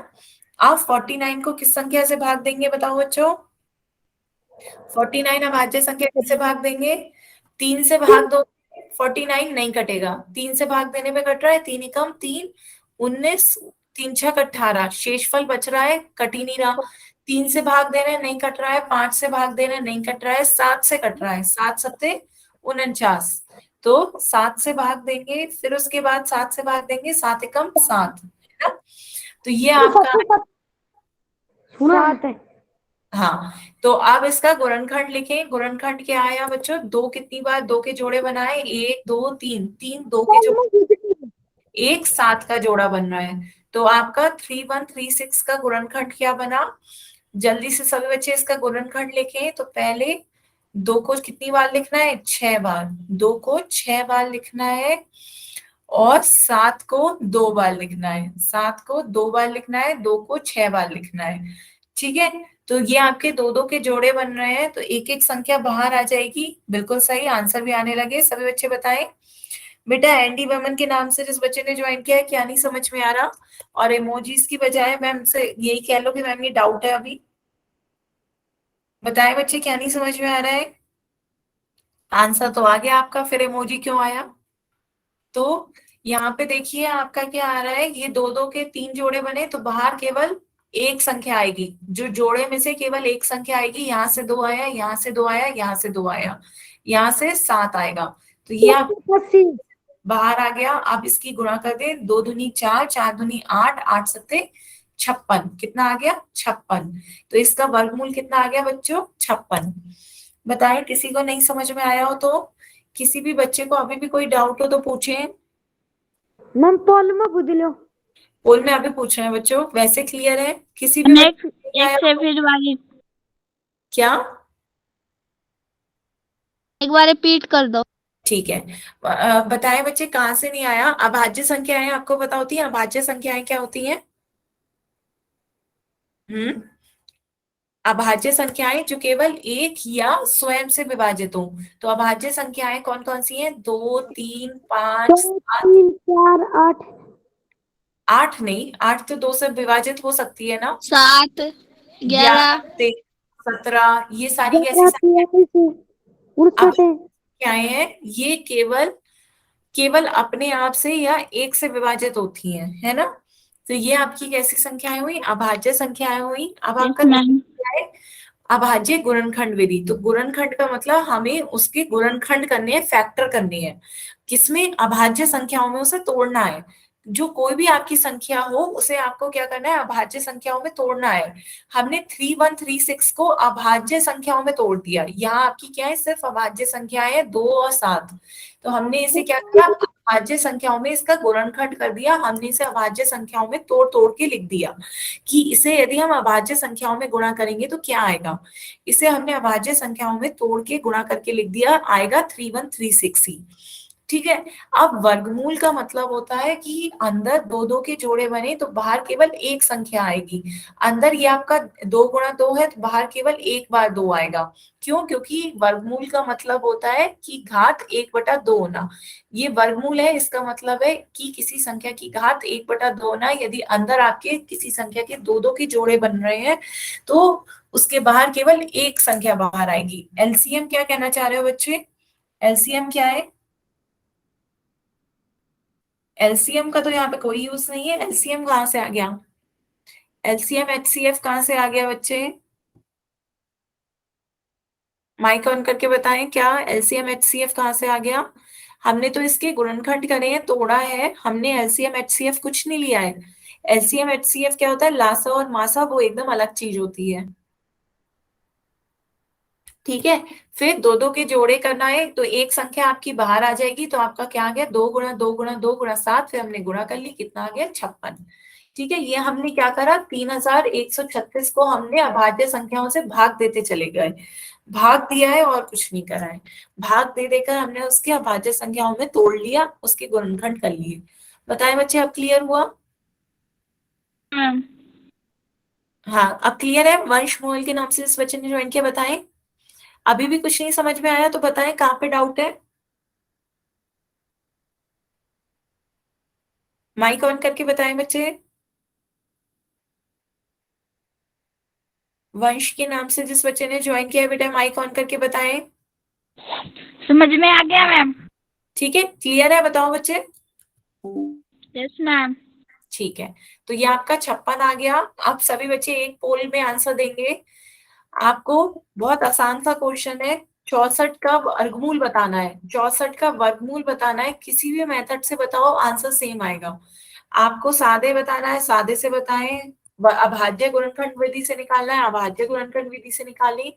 आप 49 को किस संख्या से भाग देंगे बताओ बच्चों? 49 अभाज्य संख्या किससे भाग देंगे? 3 से भाग दो, 49 नहीं कटेगा, 3 से भाग देने पे कट रहा है, 3 एकम 3, 19, 3 छक 18, शेषफल बच रहा है, कट ही नहीं रहा। 3 से भाग दे रहे हैं नहीं कट रहा है, 5 से भाग दे रहे हैं नहीं कट रहा है, 7 से कट रहा है, 7 सत्ते 49, तो 7 से भाग देंगे, फिर उसके बाद 7 से भाग देंगे, 7 एकम 7, है ना। तो ये आपका, सुना है। हाँ, तो अब इसका गुणनखंड लिखें। गुणनखंड क्या आया बच्चों? 2 कितनी बार 2 के जोड़े बनाए? 1 2 3, 3 2 के जोड़े, एक 7 का जोड़ा बन रहा है, तो आपका 3136 का गुणनखंड क्या बना? जल्दी से सभी बच्चे इसका गुणनखंड लिखें। तो पहले 2 को कितनी बार लिखना है? 6 बार, 2 को 6 बार लिखना है, और 7 को 2 बार लिखना है, 7 को 2 बार लिखना है, 2 को 6 बार लिखना है, ठीक है। तो ये आपके 2 2 के जोड़े बन रहे हैं, तो एक एक संख्या बाहर आ जाएगी। बिल्कुल सही, आंसर भी आने लगे। सभी बच्चे बताएं बेटा, एंडी बर्मन के नाम से जिस बच्चे ने ज्वाइन किया है, क्या नहीं समझ में आ रहा? और इमोजीज की बजाय मैम से यही कह लो कि मैम ये डाउट है अभी। बताएं बच्चे, क्या नहीं समझ में आ रहा है? आंसर तो आ गया आपका, फिर इमोजी क्यों आया? तो यहाँ पे देखिए आपका क्या आ रहा है, ये 2 2 के 3 जोड़े बने, तो बाहर केवल एक संख्या आएगी, जो जोड़े में से केवल एक संख्या आएगी। यहाँ से 2 आया, यहाँ से 2 आया, यहाँ से 2 आया, यहाँ से 7 आएगा, तो ये आप 80। बाहर आ गया। आप इसकी गुणा कर दे, 2 दूनी 4, 4 दूनी 8, 8 सत्ते 56, कितना आ गया 56। तो इसका वर्गमूल कितना आ गया बच्चों? 56। बताएं, किसी को नहीं समझ में आया हो तो, किसी भी बच्चे को अभी भी कोई डाउट हो तो पूछें। मैम पोल में बुझ लो। पोल में अभी पूछ रहे हैं बच्चों, वैसे क्लियर है? किसी भी बच्चे को नहीं एक आया से हो? फिर वाली क्या? एक बार रिपीट कर दो। ठीक है। बताएं बच्चे, कहाँ से नहीं आया? अभाज्य संख्याएं आपको पता होती है? अभाज्य संख्याएं क्या होती हैं? हम्म, अभाज्य संख्याएं जो केवल एक या स्वयं से विभाजित हो। तो अभाज्य संख्याएं कौन कौन सी हैं? 2 3 5 2 7। 3 4 8। 8 नहीं, 8 तो 2 से विभाजित हो सकती है ना। 7 11 11 17, ये सारी कैसी 11 संख्या? 63 अब 69 है। क्या है, ये केवल केवल अपने आप से या एक से विभाजित होती हैं, है ना। तो ये आपकी कैसी संख्याएं हुई? अभाज्य संख्याएं हुई। अब यस आपका मैम। क्या है? अभाज्य गुणनखंड विधि। तो गुणनखंड का मतलब हमें उसके गुणनखंड करने हैं, फैक्टर करने हैं, किसमें? अभाज्य संख्याओं में उसे तोड़ना है। जो कोई भी आपकी संख्या हो, उसे आपको क्या करना है? अभाज्य संख्याओं में तोड़ना है। हमने 3136 को अभाज्य संख्याओं में तोड़ दिया। यहाँ आपकी क्या है? सिर्फ अभाज्य संख्याएं हैं, 2 और 7। तो हमने इसे क्या किया? अभाज्य संख्याओं में इसका गुणनखंड कर दिया। हमने इसे अभाज्य संख्याओं में तोड़ तोड़ के लिख दिया कि इसे यदि हम अभाज्य संख्याओं में गुणा करेंगे तो क्या आएगा। इसे हमने अभाज्य संख्याओं में तोड़ के गुणा करके लिख दिया, आएगा 3136 ही। ठीक है। अब वर्गमूल का मतलब होता है कि अंदर 2 2 के जोड़े बने तो बाहर केवल एक संख्या आएगी। अंदर ये आपका 2 गुणा 2 है, तो बाहर केवल एक बार 2 आएगा। क्यों? क्योंकि वर्गमूल का मतलब होता है कि घात 1/2 होना। ये वर्गमूल है, इसका मतलब है कि किसी संख्या की घात 1/2 होना। यदि अंदर आपके किसी संख्या के 2 2 के जोड़े बन रहे हैं, तो उसके बाहर केवल एक संख्या बाहर आएगी। एलसीएम क्या कहना चाह रहे हो बच्चे? एलसीएम क्या है? एलसीएम का तो यहाँ पे कोई यूज नहीं है। एलसीएम कहाँ से आ गया? एलसीएम एचसीएफ कहाँ से आ गया बच्चे? माइक ऑन करके बताएं, क्या एलसीएम एचसीएफ कहाँ से आ गया? हमने तो इसके गुणनखंड करे हैं, तोड़ा है हमने। एलसीएम एचसीएफ कुछ नहीं लिया है। एलसीएम एचसीएफ क्या होता है? लासा और मासा, वो एकदम अलग चीज होती है। ठीक है। फिर 2 2 के जोड़े करना है, तो एक संख्या आपकी बाहर आ जाएगी। तो आपका क्या आ गया? 2 गुणा 2 गुणा 2 गुणा 7, फिर हमने गुणा कर ली, कितना आ गया? 56। ठीक है, ये हमने क्या करा, 3136 को हमने अभाज्य संख्याओं से भाग देते चले गए, भाग दिया है और कुछ नहीं करा है। भाग दे देकर हमने उसके अभाज्य संख्याओं में तोड़ लिया, उसके गुणनखंड कर लिए। बताएं बच्चे, अब क्लियर हुआ? मैम हाँ, अब क्लियर है। वंश मोल के नाम से इस बच्चे ने ज्वाइन किया, बताएं। अभी भी कुछ नहीं समझ में आया तो बताएं कहाँ पे डाउट है। माइक ऑन करके बताएं बच्चे। वंश के नाम से जिस बच्चे ने ज्वाइन किया है, बेटा माइक ऑन करके बताएं। समझ में आ गया मैम। ठीक है, क्लियर है, बताओ बच्चे। Yes ma'am. ठीक है, तो ये आपका 56 आ गया। अब सभी बच्चे एक पोल में आंसर देंगे। आपको बहुत आसान सा क्वेश्चन है, 64 का वर्गमूल बताना है। 64 का वर्गमूल बताना है, किसी भी मेथड से बताओ आंसर सेम आएगा। आपको सादे बताना है, सादे से बताएं। अभाज्य गुणनखंड विधि से निकालना है, अभाज्य गुणनखंड विधि से निकालें।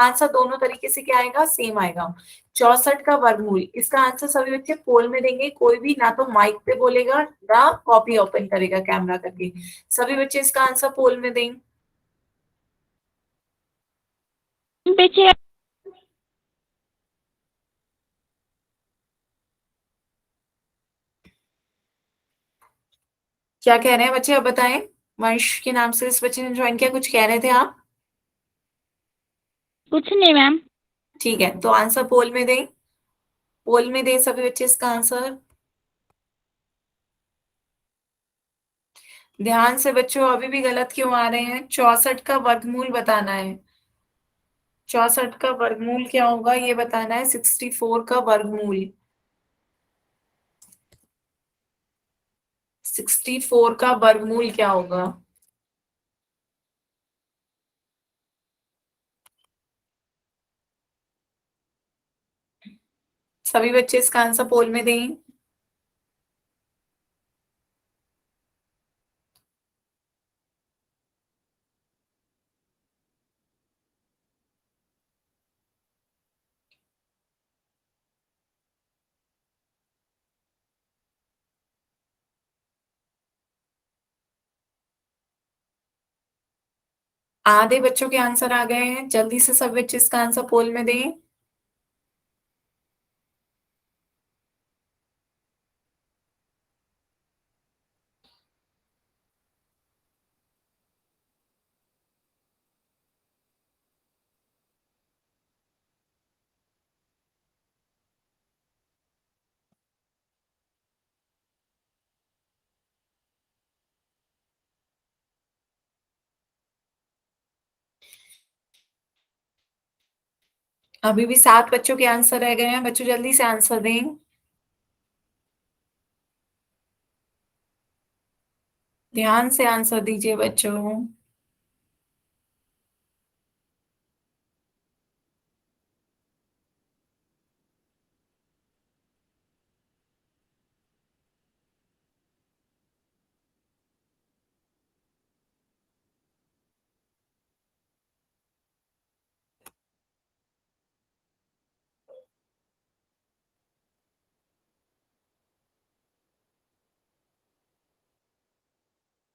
आंसर दोनों तरीके से क्या आएगा, सेम आएगा। 64 का वर्गमूल, इसका आंसर सभी बच्चे पोल में देंगे। कोई भी ना तो माइक पे बोलेगा ना कॉपी ओपन करेगा कैमरा करके। सभी बच्चे इसका आंसर पोल में दें। पीछे क्या कह रहे हैं बच्चे, अब बताएं। वंश के नाम से इस बच्चे ने ज्वाइन किया, कुछ कह रहे थे आप? कुछ नहीं मैम। ठीक है, तो आंसर पोल में दें। पोल में दें सभी बच्चे इसका आंसर। ध्यान से बच्चों, अभी भी गलत क्यों आ रहे हैं? 64 का वर्गमूल बताना है। 64 का वर्गमूल क्या होगा ये बताना है। 64 का वर्गमूल, 64 का वर्गमूल क्या होगा? सभी बच्चे इसका आंसर पोल में दें। आधे बच्चों के आंसर आ गए हैं, जल्दी से सब बच्चे इसका आंसर पोल में दें। अभी भी 7 बच्चों के आंसर रह गए हैं, बच्चों जल्दी से आंसर दें। ध्यान से आंसर दीजिए बच्चों।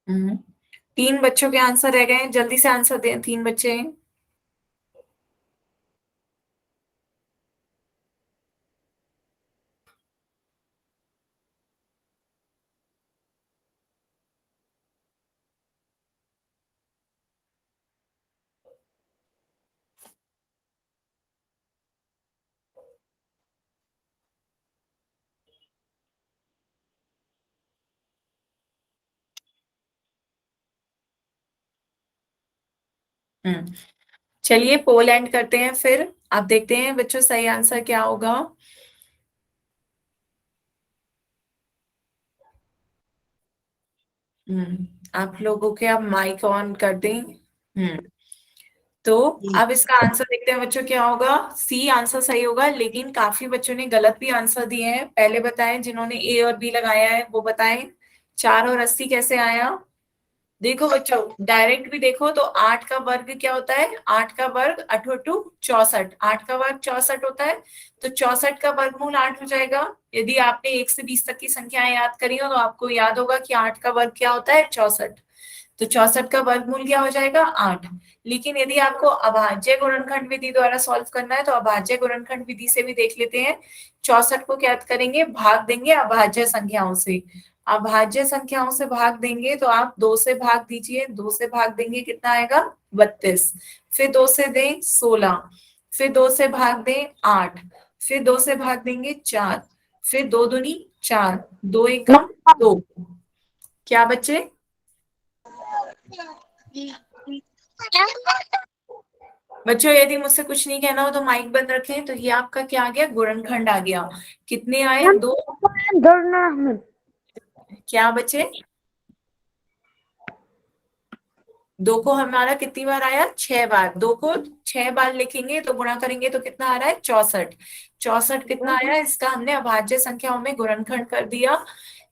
हम्म, 3 बच्चों के आंसर रह गए हैं, जल्दी से आंसर दें 3 बच्चे। हम्म, चलिए पोल एंड करते हैं फिर। आप देखते हैं बच्चों सही आंसर क्या होगा। आप लोगों के अब माइक ऑन कर दें। तो अब इसका आंसर देखते हैं बच्चों क्या होगा। सी आंसर सही होगा, लेकिन काफी बच्चों ने गलत भी आंसर दिए हैं। पहले बताएं जिन्होंने ए और बी लगाया है वो बताएं 4 और 80 कैसे आया। देखो बच्चों, डायरेक्ट भी देखो तो 8 का वर्ग क्या होता है, 8 का वर्ग 8 टू 64, 8 का वर्ग 64 होता है, तो 64 का वर्गमूल 8 हो जाएगा। यदि आपने 1 से 20 तक की संख्याएं याद करी हो तो आपको याद होगा कि 8 का वर्ग क्या होता है, 64। तो 64 का वर्गमूल क्या हो जाएगा, 8। लेकिन यदि आपको अभाज्य गुणनखंड विधि द्वारा सॉल्व करना है तो अभाज्य गुणनखंड विधि से भी देख लेते हैं। 64 को क्या करेंगे, भाग देंगे अभाज्य संख्याओं से। अभाज्य संख्याओं से भाग देंगे तो आप 2 से भाग दीजिए, 2 से भाग देंगे कितना आएगा, 32। फिर 2 से दें 16, फिर 2 से भाग दें 8, फिर 2 से भाग देंगे 4, फिर 2 दूनी 4, 2 एकम 2। क्या बच्चे, बच्चों यदि मुझसे कुछ नहीं कहना हो तो माइक बंद रखें। तो ये आपका क्या आ गया, गुणनखंड आ गया। कितने आए, 2। जोड़ना है। क्या बच्चे, 2 को हमारा कितनी बार आया, 6 बार। 2 को 6 बार लिखेंगे तो गुणा करेंगे तो कितना आ रहा है, 64। 64 कितना आया, इसका हमने अभाज्य संख्याओं में गुणनखंड कर दिया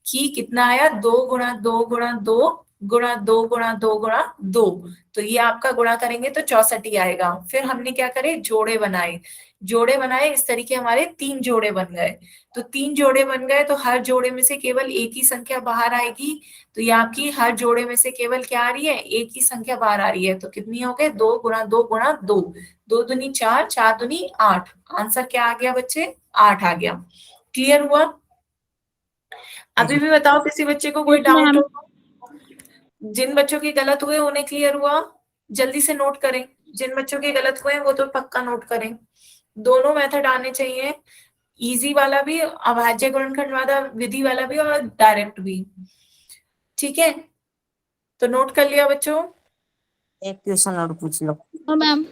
कि कितना आया, 2 गुणा 2 गुणा 2 गुणा 2 गुणा 2 गुणा 2। तो ये आपका गुणा करेंगे तो 64 ही आएगा। फिर हमने क्या करे, जोड़े बनाए, जोड़े बनाए, इस तरीके हमारे 3 जोड़े बन गए। तो 3 जोड़े बन गए तो हर जोड़े में से केवल एक ही संख्या बाहर आएगी। तो ये आपकी हर जोड़े में से केवल क्या आ रही है, एक ही संख्या बाहर आ रही है। तो कितनी हो गए, 2 गुणा 2 गुणा 2, 2 दूनी 4, 4 दूनी 8। आंसर क्या आ गया बच्चे, 8 आ गया। क्लियर हुआ। अभी भी बताओ किसी बच्चे को कोई Yes, डाउट ma'am. हो। जिन बच्चों के गलत हुए उन्हें क्लियर हुआ, जल्दी से नोट करें। जिन बच्चों के गलत हुए वो तो पक्का नोट करें। दोनों मेथड आने चाहिए, इजी वाला भी, अभाज्य गुणनखंड वाला विधि वाला भी, और डायरेक्ट भी। ठीक है, तो नोट कर लिया बच्चों। एक क्वेश्चन और पूछ लो। No, ma'am.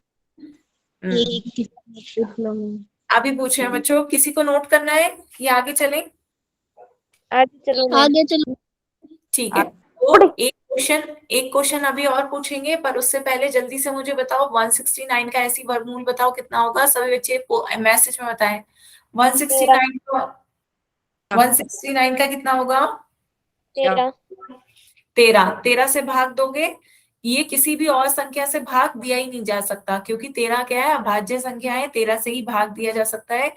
अभी पूछ रहे हैं बच्चों, किसी को नोट करना है या आगे चलें। आगे चलो मैम। आगे चलो। ठीक है, तो एक क्वेश्चन अभी और पूछेंगे, पर उससे पहले जल्दी से मुझे बताओ 169 का ऐसी वर्गमूल बताओ कितना होगा। सभी बच्चे मैसेज में बताएं। 169 का 169 का कितना होगा, 13। 13। 13 से भाग दोगे, ये किसी भी और संख्या से भाग दिया ही नहीं जा सकता, क्योंकि 13 क्या है, अभाज्य संख्या है, 13 से ही भाग दिया जा सकता है।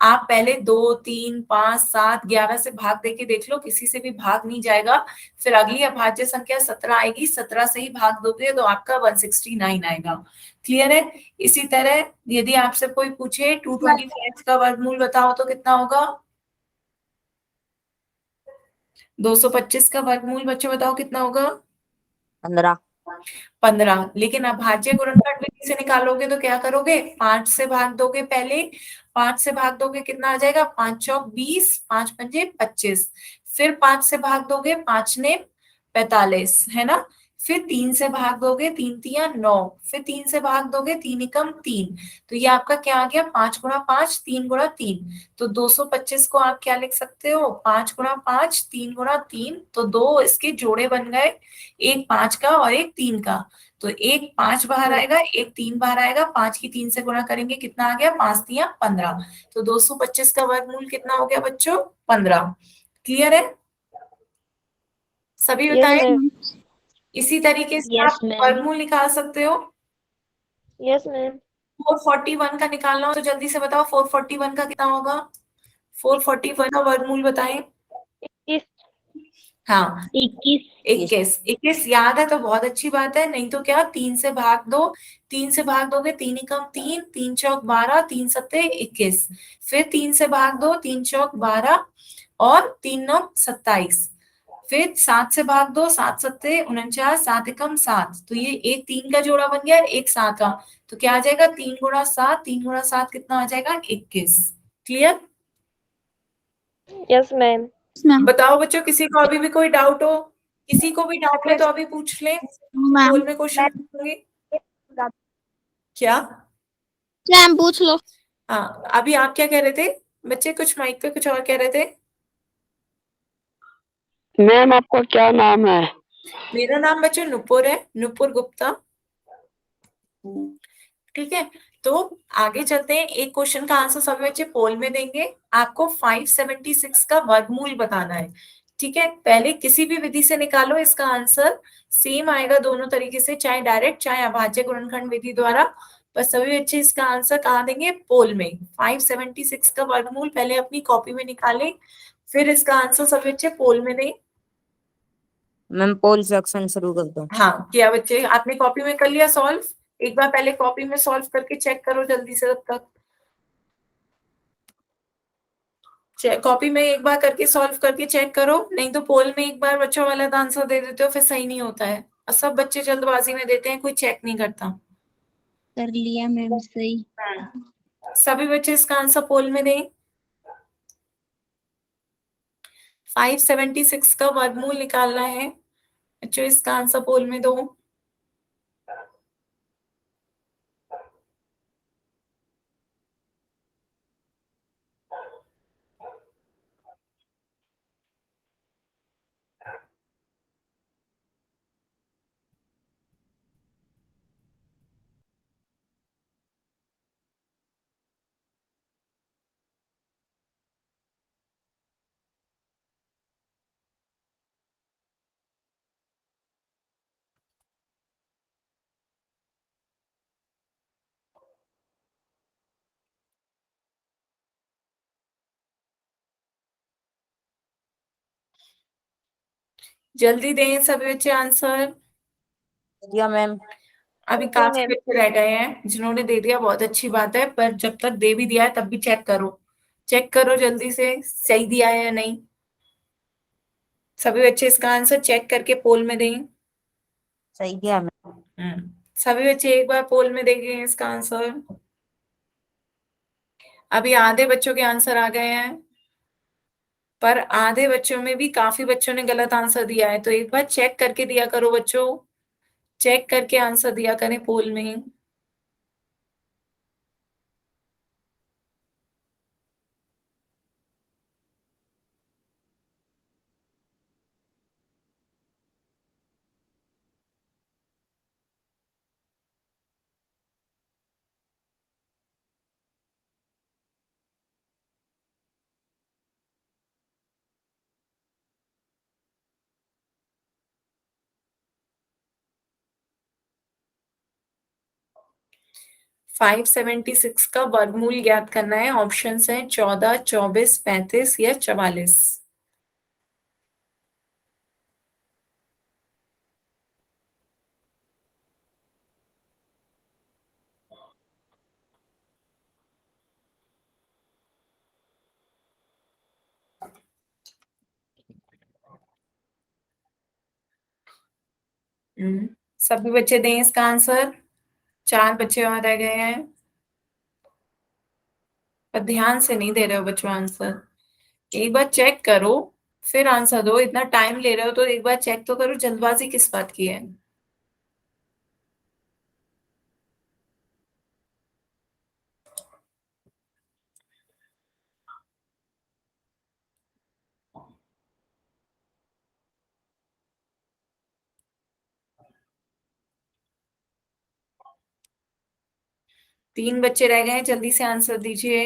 आप पहले 2, 3, 5, 7, 11 से भाग देके देख लो, किसी से भी भाग नहीं जाएगा। फिर अगली अभाज्य संख्या 17 आएगी, 17 से ही भाग दोगे तो आपका 169 आएगा। क्लियर है। इसी तरह यदि आपसे कोई पूछे 225 का वर्गमूल बताओ तो कितना होगा, 225 का वर्गमूल बच्चों बताओ कितना होगा, 15। 15। लेकिन अभाज्य गुणनखंड विधि से निकालोगे तो क्या करोगे, 5 से भाग दोगे पहले, 5 से भाग दोगे कितना आ जाएगा, 5 चौक 20, 5 पंजे 25। फिर 5 से भाग दोगे, 5 ने 45, है ना। फिर 3 से भाग दोगे, 3 तिया 9। फिर 3 से भाग दोगे, 3 एकम 3। तो ये आपका क्या आ गया, 5 गुणा 5, 3 गुणा 3। तो 225 को आप क्या लिख सकते हो, 5 गुणा 5, 3 गुणा 3। तो 2 इसके जोड़े बन गए, एक 5 का और एक 3 का। तो एक 5 बाहर आएगा, एक 3 बाहर आएगा, 5 की 3 से गुणा करेंगे कितना आ गया, 5 तिया 15। तो 225 का वर्गमूल कितना हो गया बच्चों, 15। क्लियर है, सभी यस बताएं। मैम। इसी तरीके से Yes, आप ma'am. वर्गमूल निकाल सकते हो। Yes ma'am. 441 का निकालना हो तो जल्दी से बताओ, 441 का कितना होगा, 441 का वर्गमूल बताएं। 21। हाँ, 21. 21। 21 याद है तो बहुत अच्छी बात है, नहीं तो क्या, 3 से भाग दो, 3 से भाग दोगे, 3 एकम 3, 3 चौक 12, 3 सत्ते 21। फिर 3 से भाग दो, 3 चौक 12 और 3 नौ 27। फिर 7 से भाग दो, 7 सत्ते 49, 7 एकम 7। तो ये एक 3 का जोड़ा बन गया, एक 7 का। तो क्या आ जाएगा, 3 गुणा 7, 3 गुणा 7 कितना आ जाएगा, 21। Clear. Yes ma'am. Yes, ma'am. बताओ बच्चों, किसी को अभी भी कोई डाउट हो, किसी को भी डाउट है तो अभी पूछ ले, No, ma'am. बोल में क्वेश्चन पूछूंगी। क्या, मैम पूछ लो। हाँ अभी आप क्या कह रहे थे बच्चे, कुछ माइक पे कुछ और कह रहे थे। मैम आपका क्या नाम है? मेरा नाम बच्चों नुपुर है, नुपुर गुप्ता। ठीक है, तो आगे चलते हैं। एक क्वेश्चन का आंसर सभी बच्चे पोल में देंगे, आपको 576 का वर्गमूल बताना है। ठीक है, पहले किसी भी विधि से निकालो, इसका आंसर सेम आएगा दोनों तरीके से, चाहे डायरेक्ट चाहे अभाज्य गुणनखंड विधि द्वारा। पर सभी बच्चे इसका आंसर कहाँ देंगे? पोल में। 576 का वर्गमूल पहले अपनी कॉपी में निकालें, फिर इसका आंसर सभी बच्चे पोल में दें। मैम पोल सेक्शन शुरू कर दो। हाँ किया बच्चे, आपने कॉपी में कर लिया सॉल्व? एक बार पहले कॉपी में सॉल्व करके चेक करो जल्दी से तब तक। कॉपी में एक बार करके सॉल्व करके चेक करो, नहीं तो पोल में एक बार बच्चों वाला आंसर दे देते हो, फिर सही नहीं होता है। और सब बच्चे जल्दबाजी में देते हैं, कोई चेक नहीं करता। कर लिया मैम सही। सभी बच्चे इसका आंसर पोल में दें। 576 का वर्गमूल निकालना है बच्चों, इसका आंसर पोल में दो। जल्दी दें सभी बच्चे आंसर। दिया मैम। अभी काफी बच्चे रह गए हैं, जिन्होंने दे दिया बहुत अच्छी बात है, पर जब तक दे भी दिया है तब भी चेक करो, चेक करो जल्दी से सही दिया है या नहीं। सभी बच्चे इसका आंसर चेक करके पोल में दें। सही दिया मैम। सभी बच्चे एक बार पोल में देंगे इसका आंसर। अभी आधे बच्चों के आंसर आ गए हैं, पर आधे बच्चों में भी काफी बच्चों ने गलत आंसर दिया है, तो एक बार चेक करके दिया करो बच्चों, चेक करके आंसर दिया करें पोल में। फाइव 576 का वर्गमूल ज्ञात करना है। ऑप्शन है 14, 24, 35 या 44। सभी बच्चे दें इसका आंसर। 4 बच्चे और रह गए हैं, पर ध्यान से नहीं दे रहे हो बच्चों आंसर। एक बार चेक करो फिर आंसर दो, इतना टाइम ले रहे हो तो एक बार चेक तो करो, जल्दबाजी किस बात की है। तीन बच्चे रह गए हैं, जल्दी से आंसर दीजिए।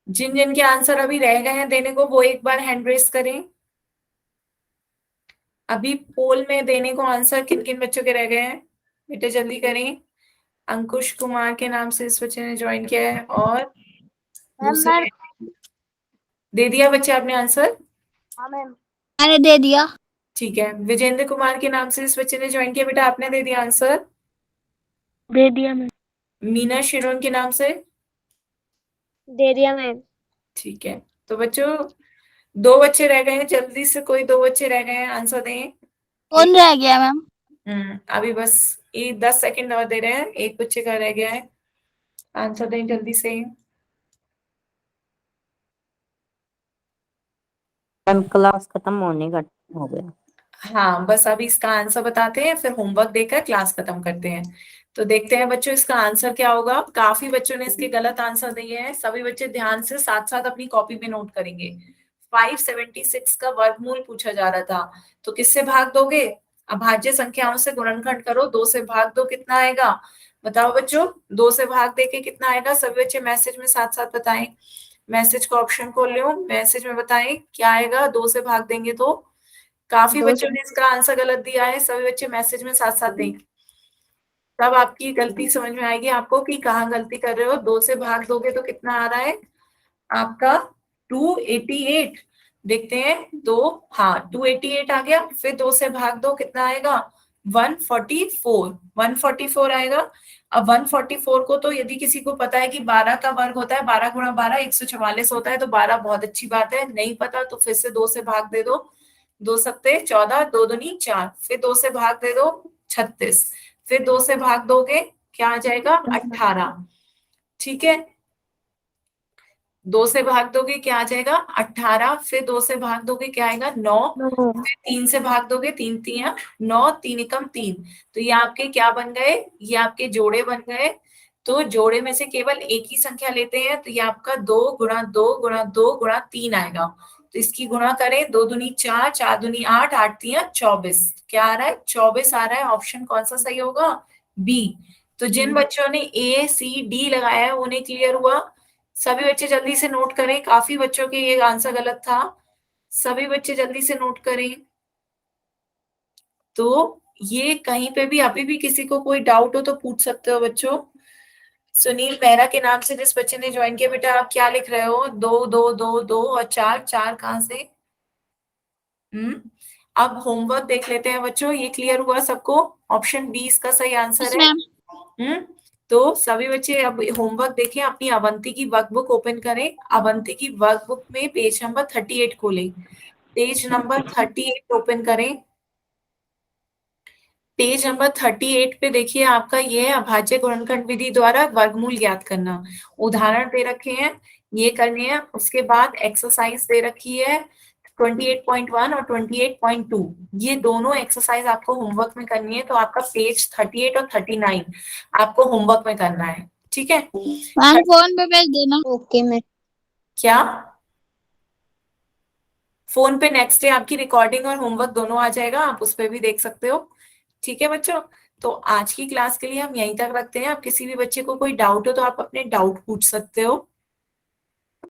जिन जिन के आंसर अभी रह गए हैं देने को, वो एक बार हैंड रेस करें। अभी पोल में देने को आंसर किन किन बच्चों के रह गए हैं, बेटे जल्दी करें। अंकुश कुमार के नाम से इस बच्चे ने ज्वाइन किया है, और दूसरे दे दिया बच्चे आपने आंसर? हाँ मैम। मैंने दे दिया। ठीक है, विजेंद्र कुमार के नाम से इस बच्चे ने ज्वाइन किया, बेटा आपने दे दिया आंसर? दे दिया मैम। मीना शिरोन के नाम से? दे दिया मैम। ठीक है, तो बच्चों 2 बच्चे रह गए हैं, जल्दी से कोई 2 बच्चे रह गए हैं, आंसर दें। कौन रह गया मैम? अभी बस ये 10 सेकंड और दे रहे हैं, एक बच्चे का रह गया है, आंसर दें जल्दी से। मैम क्लास खत्म होने का time हो गया। हाँ, बस अभी इसका आंसर बताते हैं, फिर होमवर्क देकर क्लास खत्म करते हैं। तो देखते हैं बच्चों इसका आंसर क्या होगा। काफी बच्चों ने इसके गलत आंसर दिए हैं, सभी बच्चे ध्यान से साथ साथ अपनी कॉपी में नोट करेंगे। 576 का वर्गमूल पूछा जा रहा था, तो किससे भाग दोगे? अभाज्य संख्याओं से गुणनखंड करो, 2 से भाग दो, कितना आएगा? बताओ बच्चों, 2 से भाग देके कितना आएगा? सभी बच्चे मैसेज में साथ साथ बताएं। मैसेज का ऑप्शन खोल लो, मैसेज में बताएं क्या आएगा 2 से भाग देंगे तो। काफी बच्चों ने इसका आंसर गलत दिया है, सभी बच्चे मैसेज में साथ साथ दें, तब आपकी गलती समझ में आएगी आपको कि कहाँ गलती कर रहे हो। 2 से भाग दोगे तो कितना आ रहा है आपका? 288। देखते हैं, दो, हाँ 288 आ गया। फिर 2 से भाग दो, कितना आएगा? 144, 144 आएगा। अब 144 को तो यदि किसी को पता है कि 12 का वर्ग होता है, 12 गुणा 12 144 होता है, तो 12 बहुत अच्छी बात है। नहीं पता तो फिर से 2 से भाग दे दो, 2 सत्ते 14, 2 दूनी 4, फिर 2 से भाग दे दो 36, फिर 2 से भाग दोगे क्या आ जाएगा? 18। ठीक है, 2 से भाग दोगे क्या आ जाएगा? 18। फिर 2 से भाग दोगे क्या आएगा? 9। फिर 3 से भाग दोगे, 3 तिया 9, 3 एकम 3। तो ये आपके क्या बन गए? ये आपके जोड़े बन गए। तो जोड़े में से केवल एक ही संख्या लेते हैं, तो ये आपका 2 गुणा 2 गुणा 2 गुणा 3 आएगा। तो इसकी गुणा करें, 2 दूनी 4, 4 दूनी 8, 8 तिया 24। क्या आ रहा है? 24 आ रहा है। ऑप्शन कौन सा सही होगा? बी। तो जिन बच्चों ने ए सी डी लगाया है उन्हें क्लियर हुआ। सभी बच्चे जल्दी से नोट करें, काफी बच्चों के ये आंसर गलत था, सभी बच्चे जल्दी से नोट करें। तो ये कहीं पे भी अभी भी किसी को कोई डाउट हो तो पूछ सकते हो बच्चों। सुनील मेहरा के नाम से जिस बच्चे ने ज्वाइन किया, बेटा आप क्या लिख रहे हो? 2 2 2 2 और 4 4 कहाँ से? अब होमवर्क देख लेते हैं बच्चों, ये क्लियर हुआ सबको? ऑप्शन बी इसका सही आंसर है। तो सभी बच्चे अब होमवर्क देखें, अपनी अवंती की वर्कबुक ओपन करें, अवंती की वर्कबुक में पेज नंबर 38 खोलें, पेज नंबर 38 ओपन करें। पेज नंबर 38 पे देखिए आपका ये है अभाज्य गुणनखंड विधि द्वारा वर्गमूल ज्ञात करना। उदाहरण दे रखे हैं, ये करने हैं। उसके बाद एक्सरसाइज दे रखी है 28.1 और 28.2, ये दोनों एक्सरसाइज आपको होमवर्क में करनी है। तो आपका पेज 38 और 39 आपको होमवर्क में करना है, ठीक है? मैम फोन पे भेज देना। Okay ma'am. क्या? फोन पे नेक्स्ट डे आपकी रिकॉर्डिंग और होमवर्क दोनों आ जाएगा, आप उस पर भी देख सकते हो। ठीक है बच्चों, तो आज की क्लास के लिए हम यहीं तक रखते हैं। आप किसी भी बच्चे को कोई डाउट हो तो आप अपने डाउट पूछ सकते हो।